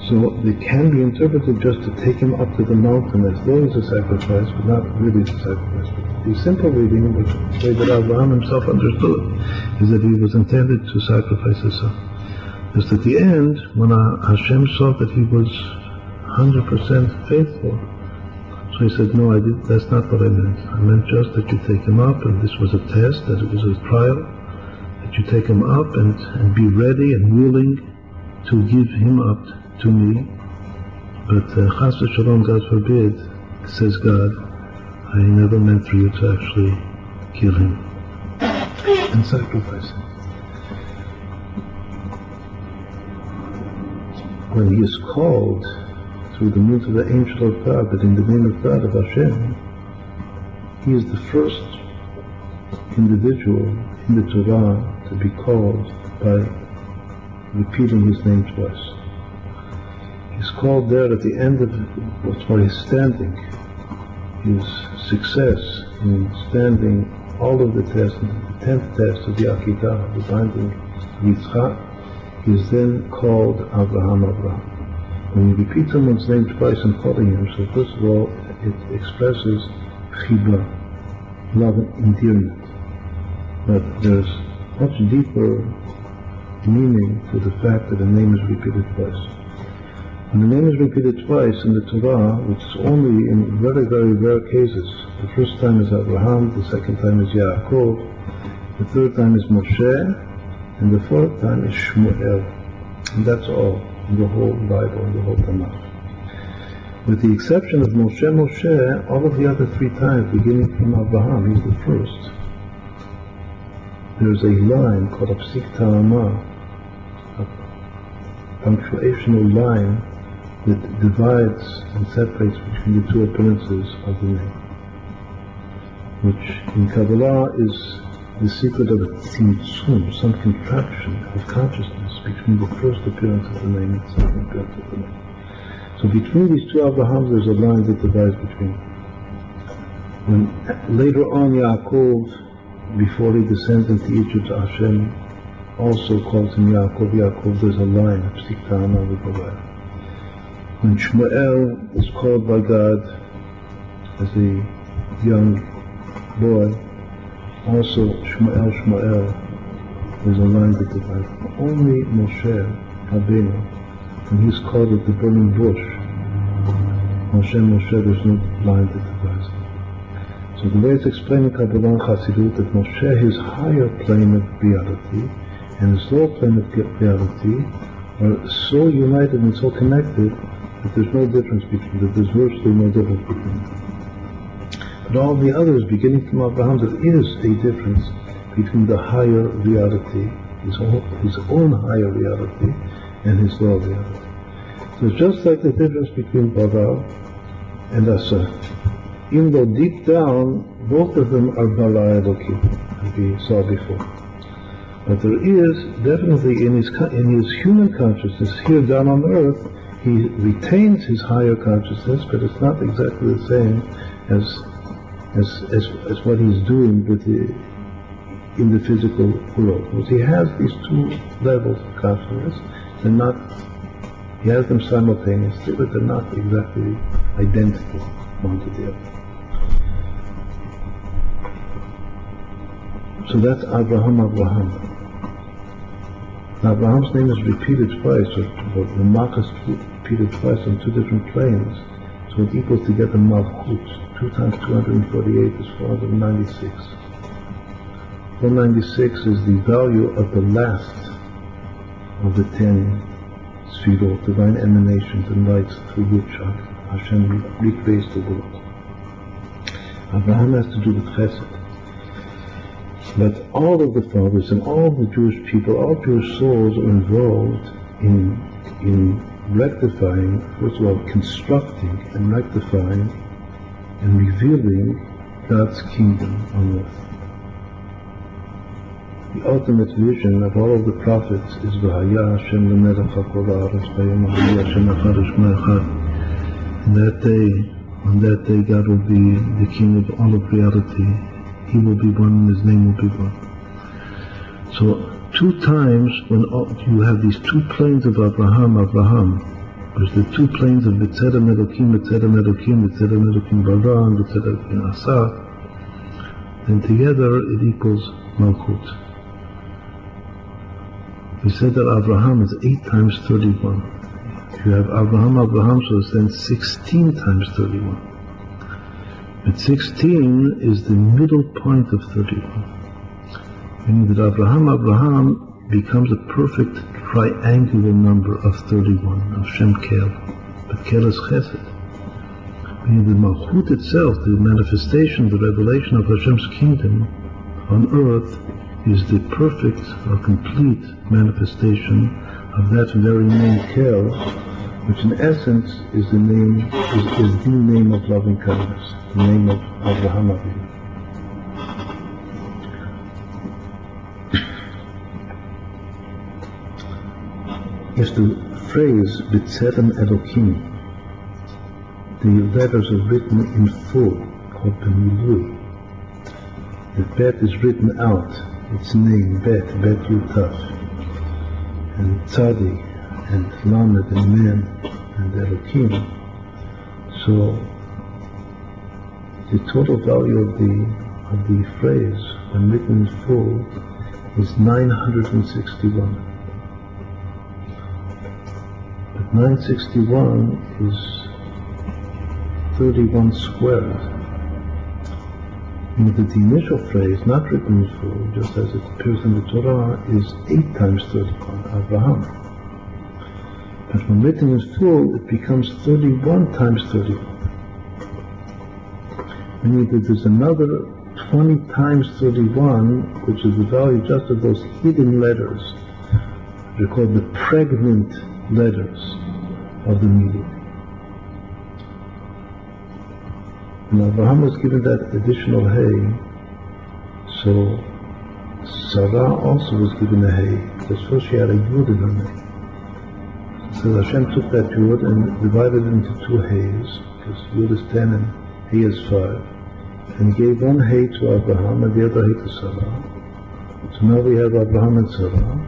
Speaker 1: so they can be interpreted just to take him up to the mountain as though it's a sacrifice, but not really as a sacrifice. The simple reading, the way that Abraham himself understood it, is that he was intended to sacrifice his son. Just at the end, when Hashem saw that he was 100% faithful, so he said, no, that's not what I meant. I meant just that you take him up, and this was a test, that it was a trial, that you take him up and be ready and willing to give him up to me. But chas v'shalom, God forbid, says God, I never meant for you to actually kill him and sacrifice him. When he is called through the mouth of the angel of God, that in the name of God, of Hashem, he is the first individual in the Torah to be called by repeating his name twice. He's called there at the end of what's for his standing, his success in standing all of the tests, the 10th test of the Akedah, the binding of Yitzchak. He is then called Abraham. When you repeat someone's name twice and calling him, so first of all, it expresses chibah, love and endearment. But there's much deeper meaning to the fact that a name is repeated twice. When the name is repeated twice in the Torah, which is only in very, very rare cases, the first time is Abraham, the second time is Yaakov, the third time is Moshe, and the fourth time is Shmuel. And that's all in the whole Bible, in the whole Tanakh. With the exception of Moshe, all of the other three times, beginning from Abraham, he's the first. There's a line called a psik ta'ama, a punctuational line that divides and separates between the two appearances of the name, which in Kabbalah is the secret of a tzimtzum, some contraction of consciousness between the first appearance of the name and the second appearance of the name. So between these two Abrahams, there's a line that divides between them. When later on Yaakov, before he descends into Egypt, Hashem also calls him Yaakov. There's a line, psik ta'ama with the line. When Shmuel is called by God as a young boy, also Shmuel, there's a line that divides. Only Moshe Rabbeinu, when he's called at the burning bush, Moshe, there's no line that divides. So the way it's explained in Kabbalah and Chassidut, that Moshe, his higher plane of reality and his lower plane of reality are so united and so connected that there's no difference between them, there's virtually no difference between them. But all the others, beginning from Abraham, there is a difference between the higher reality, his own higher reality, and his lower reality. So it's just like the difference between Bara and Asa. Even though deep down, both of them are Bara Elokim, as we saw before. But there is definitely in his human consciousness, here down on earth, he retains his higher consciousness, but it's not exactly the same as what he's doing in the physical world. Because he has these two levels of consciousness, he has them simultaneously, but they're not exactly identical one to the other. So that's Abraham. Now Abraham's name is repeated twice, or the Mach is repeated twice on two different planes, so it equals together Malchut. 2 times 248 is 496. 496 is the value of the last of the 10 Sfirot, divine emanations and lights through which Hashem recreates the world. Abraham has to do with Chesed. But all of the fathers and all the Jewish people, all Jewish souls are involved in rectifying, first of all, constructing and rectifying and revealing God's kingdom on earth. The ultimate vision of all of the prophets is V'haya Hashem l'melech hakol ha'aretz b'yom ha'hu Hashem echad u'shmo echad. On that day, God will be the King of all of reality. He will be one, and His name will be one. So, two times when you have these two planes of Abraham, there's the two planes of B'tzedem Elokim, Bara, and B'tzedem Elokim Asa. and together it equals Malchut. We said that Abraham is 8 times 31. If you have Abraham, so it's then 16 times 31. But 16 is the middle point of 31. Meaning that Abraham becomes a perfect triangular number of 31, of Shem Kel. But Kel is Chesed. Meaning the Malchut itself, the manifestation, the revelation of Hashem's kingdom on earth, is the perfect or complete manifestation of that very name Kel, which in essence is the name, is the name of loving kindness, the name of Abraham Avinu. Yes, the phrase B'Tselem Elokim, the letters are written in full, called B'Milui. The Bet is written out, its name, Bet Yutaf, and Tzadi, and Lamed, and Mem, and Elokim. So the total value of the phrase, when written in full, is 961. But 961 is 31 squared. Meaning that the initial phrase, not written in full, just as it appears in the Torah, is 8 times 31, Abraham. But when written in full, it becomes 31 times 31. Meaning that there's another 20 times 31, which is the value just of those hidden letters. They're called the pregnant letters of the meaning. And Abraham was given that additional hay, so Sarah also was given a hay, because first she had a yud in her name. So Hashem took that yud and divided it into 2 hays, because yud is 10 and hay is 5. And he gave one hay to Abraham and the other hay to Sarah. So now we have Abraham and Sarah.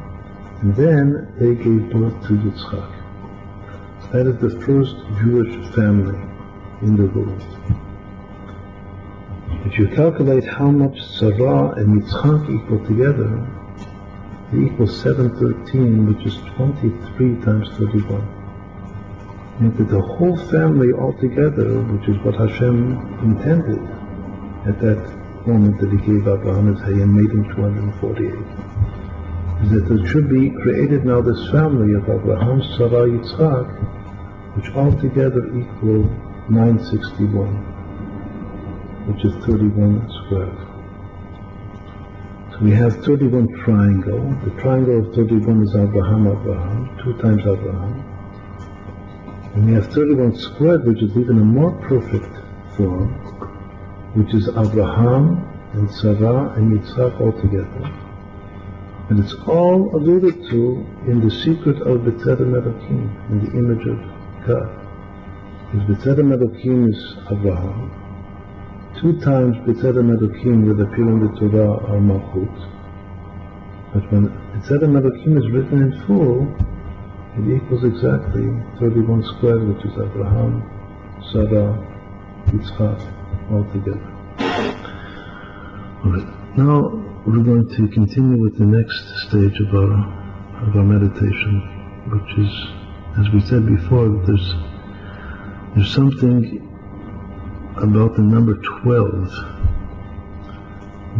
Speaker 1: And then they gave birth to Yitzchak. That is the first Jewish family in the world. If you calculate how much Sarah and Yitzchak equal together, they equal 713, which is 23 times 31. Meaning that the whole family altogether, which is what Hashem intended at that moment that he gave Abraham his hay and made him 248, is that there should be created now this family of Abraham, Sarah, Yitzchak, which altogether equal 961, which is 31 squared. So we have 31 triangle. The triangle of 31 is Abraham, 2 times Abraham. And we have 31 squared, which is even a more perfect form, which is Abraham and Sarah and Yitzchak all together. And it's all alluded to in the secret of B'Tselem Elokim, in the image of God. Because B'Tselem Elokim is Abraham. 2 times B'Tselem Elokim that appear in the Torah are Malchut. But when B'Tselem Elokim is written in full, it equals exactly 31 squared, which is Abraham, Sarah, Yitzchak, all together. Alright, now we're going to continue with the next stage of our meditation, which is, as we said before, there's something about the number 12,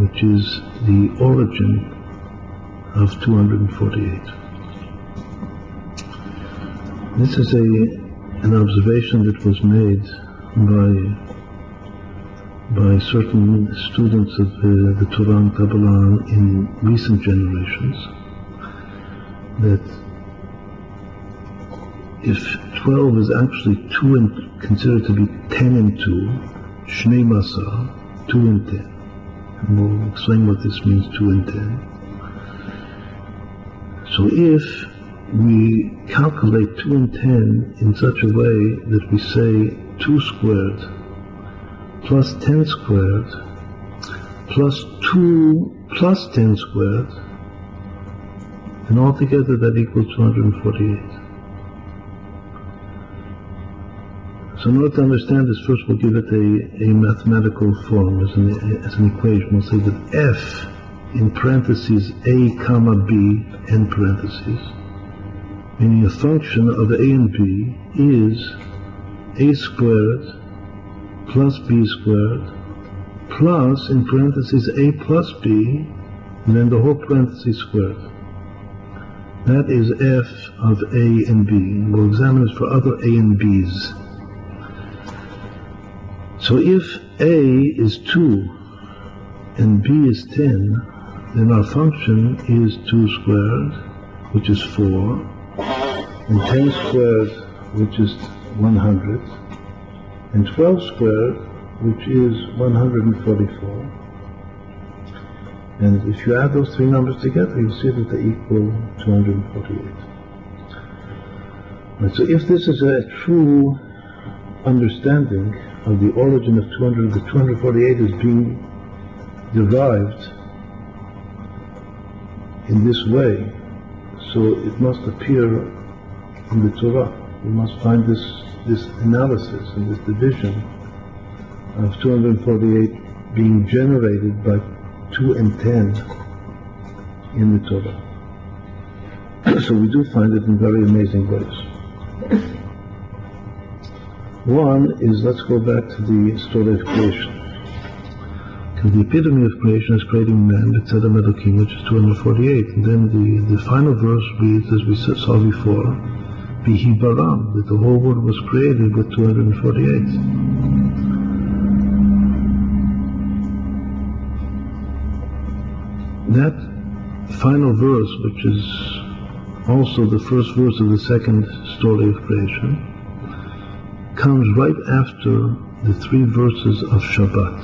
Speaker 1: which is the origin of 248. This is an observation that was made by certain students of the Torah and Kabbalah in recent generations, that if 12 is actually 2 and considered to be 10 and 2, Shnei Masa, 2 and 10. And we'll explain what this means, 2 and 10. So if we calculate 2 and 10 in such a way that we say 2 squared plus 10 squared plus 2 plus 10 squared, and altogether that equals 248. So in order to understand this, first we'll give it a mathematical form as an equation. We'll say that f in parentheses a comma b end parentheses, meaning a function of a and b is a squared plus b squared plus in parentheses a plus b and then the whole parentheses squared. That is f of a and b. We'll examine this for other a and b's. So if a is 2 and b is 10, then our function is 2 squared, which is 4, and 10 squared, which is 100, and 12 squared, which is 144. And if you add those three numbers together, you see that they equal 248. Right, so if this is a true understanding of the origin of 248 is being derived in this way, so it must appear in the Torah. We must find this analysis and this division of 248 being generated by 2 and 10 in the Torah. So we do find it in very amazing ways. One is, let's go back to the story of creation. Because the epitome of creation is creating man, B'Tzelem Elokim, which is 248. And then the final verse reads, as we saw before, Bihi Baram, that the whole world was created with 248. That final verse, which is also the first verse of the second story of creation, comes right after the 3 verses of Shabbat.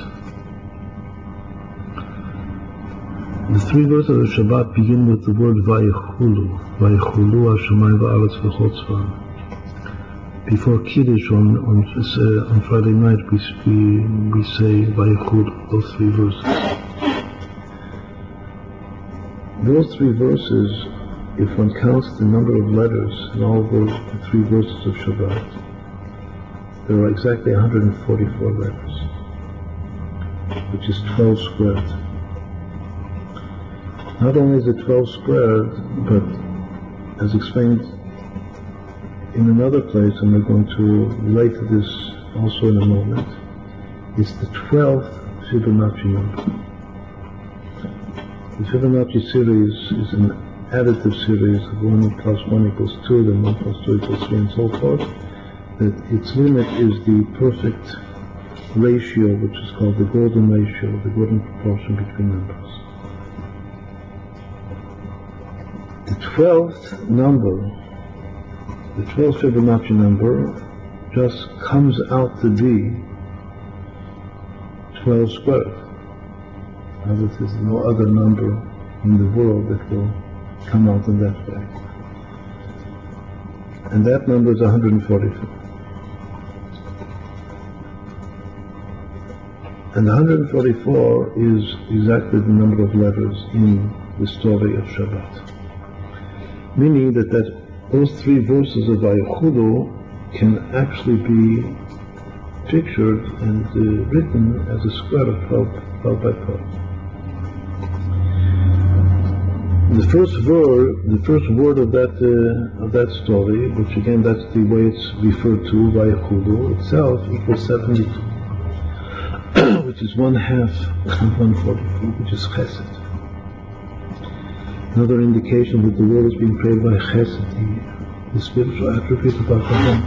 Speaker 1: The 3 verses of Shabbat begin with the word Vayichulu, Vayichulu Hashemayim va'aretz v'chol tzva'am. Before Kiddush on Friday night, we say Vayichulu, those 3 verses. Those 3 verses, if one counts the number of letters in all those 3 verses of Shabbat, there are exactly 144 letters, which is 12 squared. Not only is it 12 squared, but as explained in another place, and we're going to relate to this also in a moment, it's the 12th Fibonacci number. The Fibonacci series is an additive series of 1 plus 1 equals 2, then 1 plus 2 equals 3, and so forth. That its limit is the perfect ratio, which is called the golden ratio, the golden proportion between numbers. The 12th number, the 12th Fibonacci number, just comes out to be 12 squared. Now, there's no other number in the world that will come out in that way. And that number is 144. And 144 is exactly the number of letters in the story of Shabbat. Meaning that those 3 verses of Vayichulu can actually be pictured and written as a square of 12 by 12. The first word of that story, which again that's the way it's referred to, Vayichulu itself, equals 72. Which is 1/2 of 144, which is Chesed. Another indication that the world is being created by Chesed, the spiritual attribute of Hashem.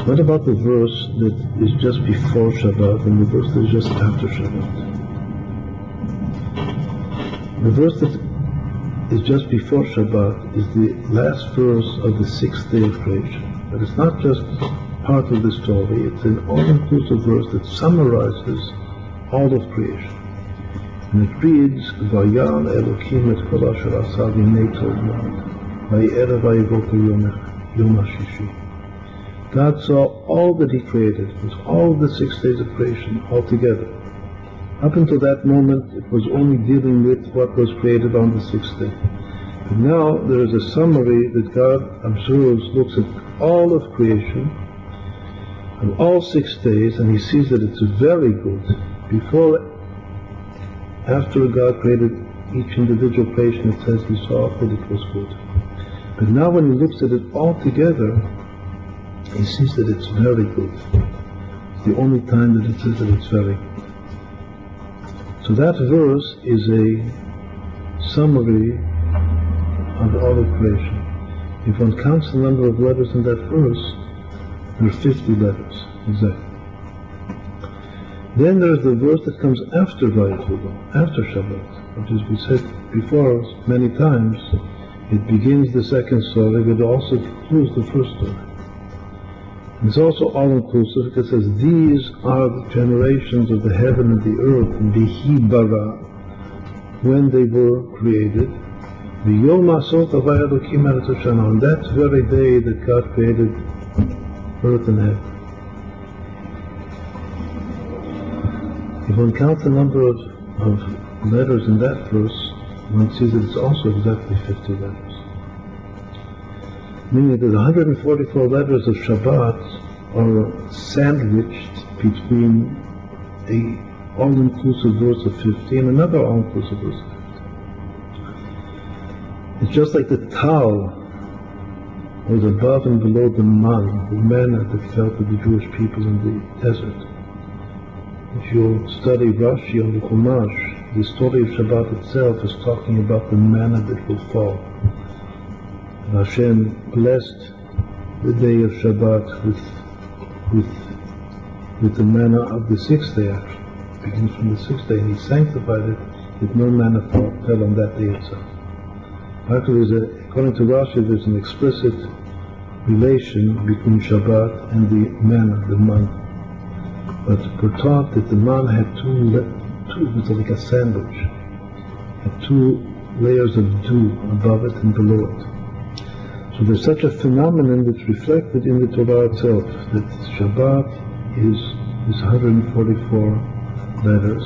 Speaker 1: What about the verse that is just before Shabbat and the verse that is just after Shabbat? The verse that is just before Shabbat is the last verse of the 6th day of creation. But it's not just part of the story, it's an all-inclusive verse that summarizes all of creation. And it reads, Vayal Elokim et kol asher asa v'hinei tov ma'od, vay'erev vayvoker yom hashishi. God saw all that He created, with all the 6 days of creation all together. Up until that moment, it was only dealing with what was created on the sixth day. But now there is a summary that God observes, looks at all of creation, of all 6 days, and he sees that it's very good. After God created each individual creation, it says he saw that it was good. But now when he looks at it all together, he sees that it's very good. It's the only time that it says that it's very good. So that verse is a summary of all of creation. If one counts the number of letters in that verse, there are 50 letters, exactly. Then there's the verse that comes after Vayetulo, after Shabbat, which, as we said before many times, it begins the second story, but it also concludes the first story. And it's also all-inclusive because it says, these are the generations of the heaven and the earth, Bihi bara, when they were created. On that very day that God created earth and heaven. If one counts the number of letters in that verse, one sees that it's also exactly 50 letters. Meaning that 144 letters of Shabbat are sandwiched between a all-inclusive verse of 50 and another all-inclusive verse of 50. It's just like the Tal was above and below the man, the manna that fell to the Jewish people in the desert. If you study Rashi on the Chumash, the story of Shabbat itself is talking about the manna that will fall. And Hashem blessed the day of Shabbat with the manna of the 6th day, actually. It begins from the 6th day, and he sanctified it that no manna fell on that day itself. Actually, according to Rashi, there's an explicit relation between Shabbat and the manna, the man. But we're taught that the man had two, it was like a sandwich, had 2 layers of dew above it and below it. So there's such a phenomenon that's reflected in the Torah itself, that Shabbat is 144 letters,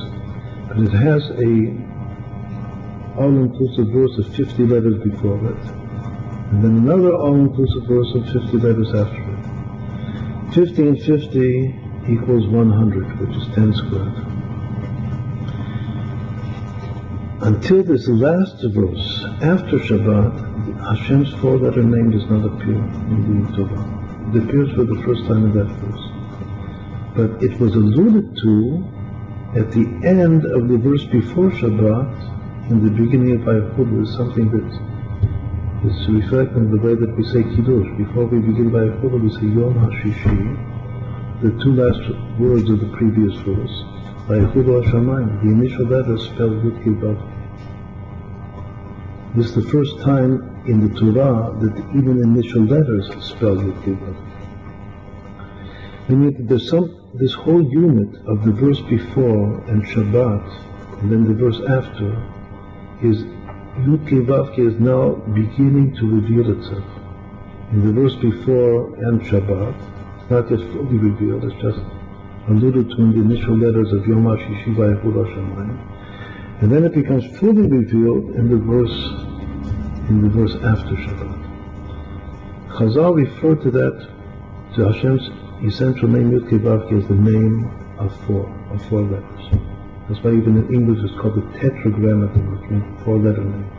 Speaker 1: but it has a all-inclusive verse of 50 letters before it, and then another all-inclusive verse of 50 letters after it. 50 and 50 equals 100, which is 10 squared. Until this last verse, after Shabbat, Hashem's 4-letter name does not appear in the Torah. It appears for the first time in that verse. But it was alluded to at the end of the verse before Shabbat, in the beginning of Vayechulo, is something that is reflected in the way that we say Kiddush. Before we begin Vayechulo, we say Yom HaShishi, the 2 last words of the previous verse. Vayechulo HaShamayim, the initial letter spelled Yud Kei Vav. This is the first time in the Torah that even initial letters spell Yud Kei Vav. Meaning that there's this whole unit of the verse before and Shabbat, and then the verse after, is Yud Kei Vav is now beginning to reveal itself. In the verse before and Shabbat, it's not yet fully revealed, it's just alluded to in the initial letters of Yom HaShishi Vayechulo HaShamayim. And then it becomes fully revealed in the verse after Shabbat. Chazal referred to that, to Hashem's essential name Yud Kei Vav as the name of 4 letters. That's why even in English it's called the tetragrammaton, which means 4-letter name.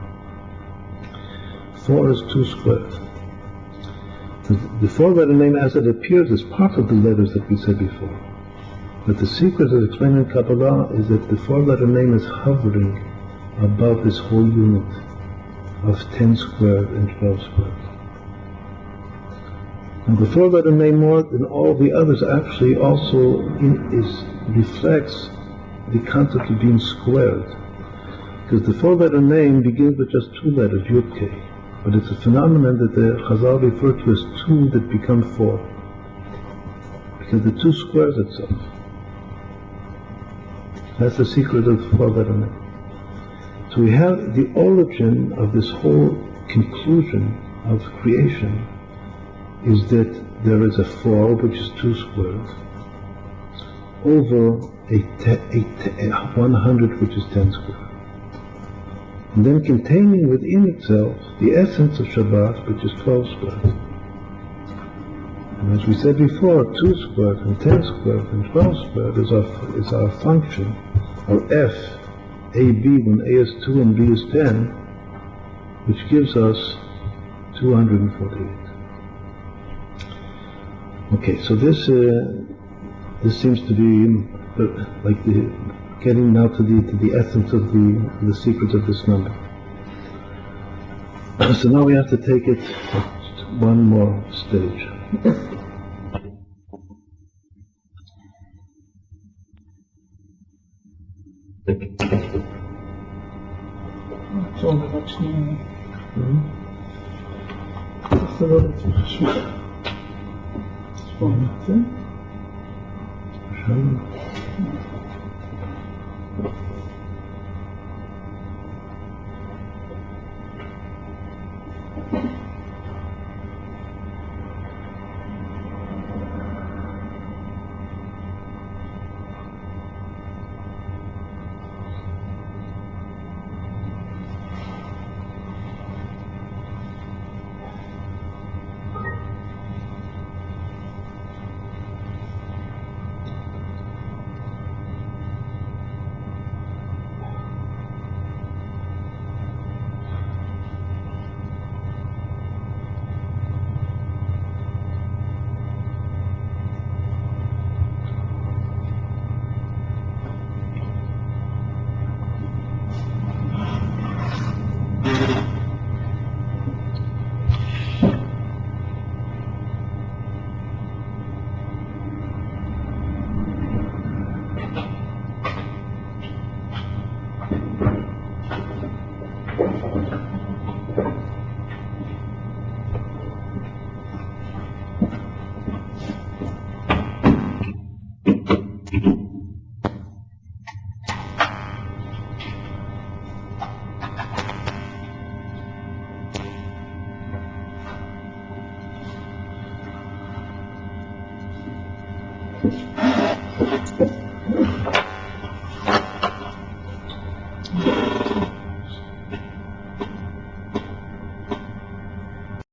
Speaker 1: 4 is 2 squared. The 4-letter name as it appears is part of the letters that we said before. But the secret as explained in Kabbalah is that the 4-letter name is hovering above this whole unit of 10 squared and 12 squared. And the 4-letter name, more than all the others, actually also reflects the concept of being squared. Because the 4-letter name begins with just 2 letters, Yud Kei. But it's a phenomenon that the Chazal refer to as 2 that become 4. Because the 2 squares itself. That's the secret of the 4-letter name. So we have the origin of this whole conclusion of creation is that there is a 4, which is 2 squared. over a 100, which is 10 squared. And then containing within itself the essence of Shabbat, which is 12 squared. And as we said before, 2 squared and 10 squared and 12 squared is our function, our F, A, B, when A is 2 and B is 10, which gives us 248. Okay, so this seems to be like getting now to the essence of the secret of this number. So now we have to take it one more stage.
Speaker 3: טוב, רק שנייה. זה לא בעצם חשוב. בואו נעשה.
Speaker 1: שם.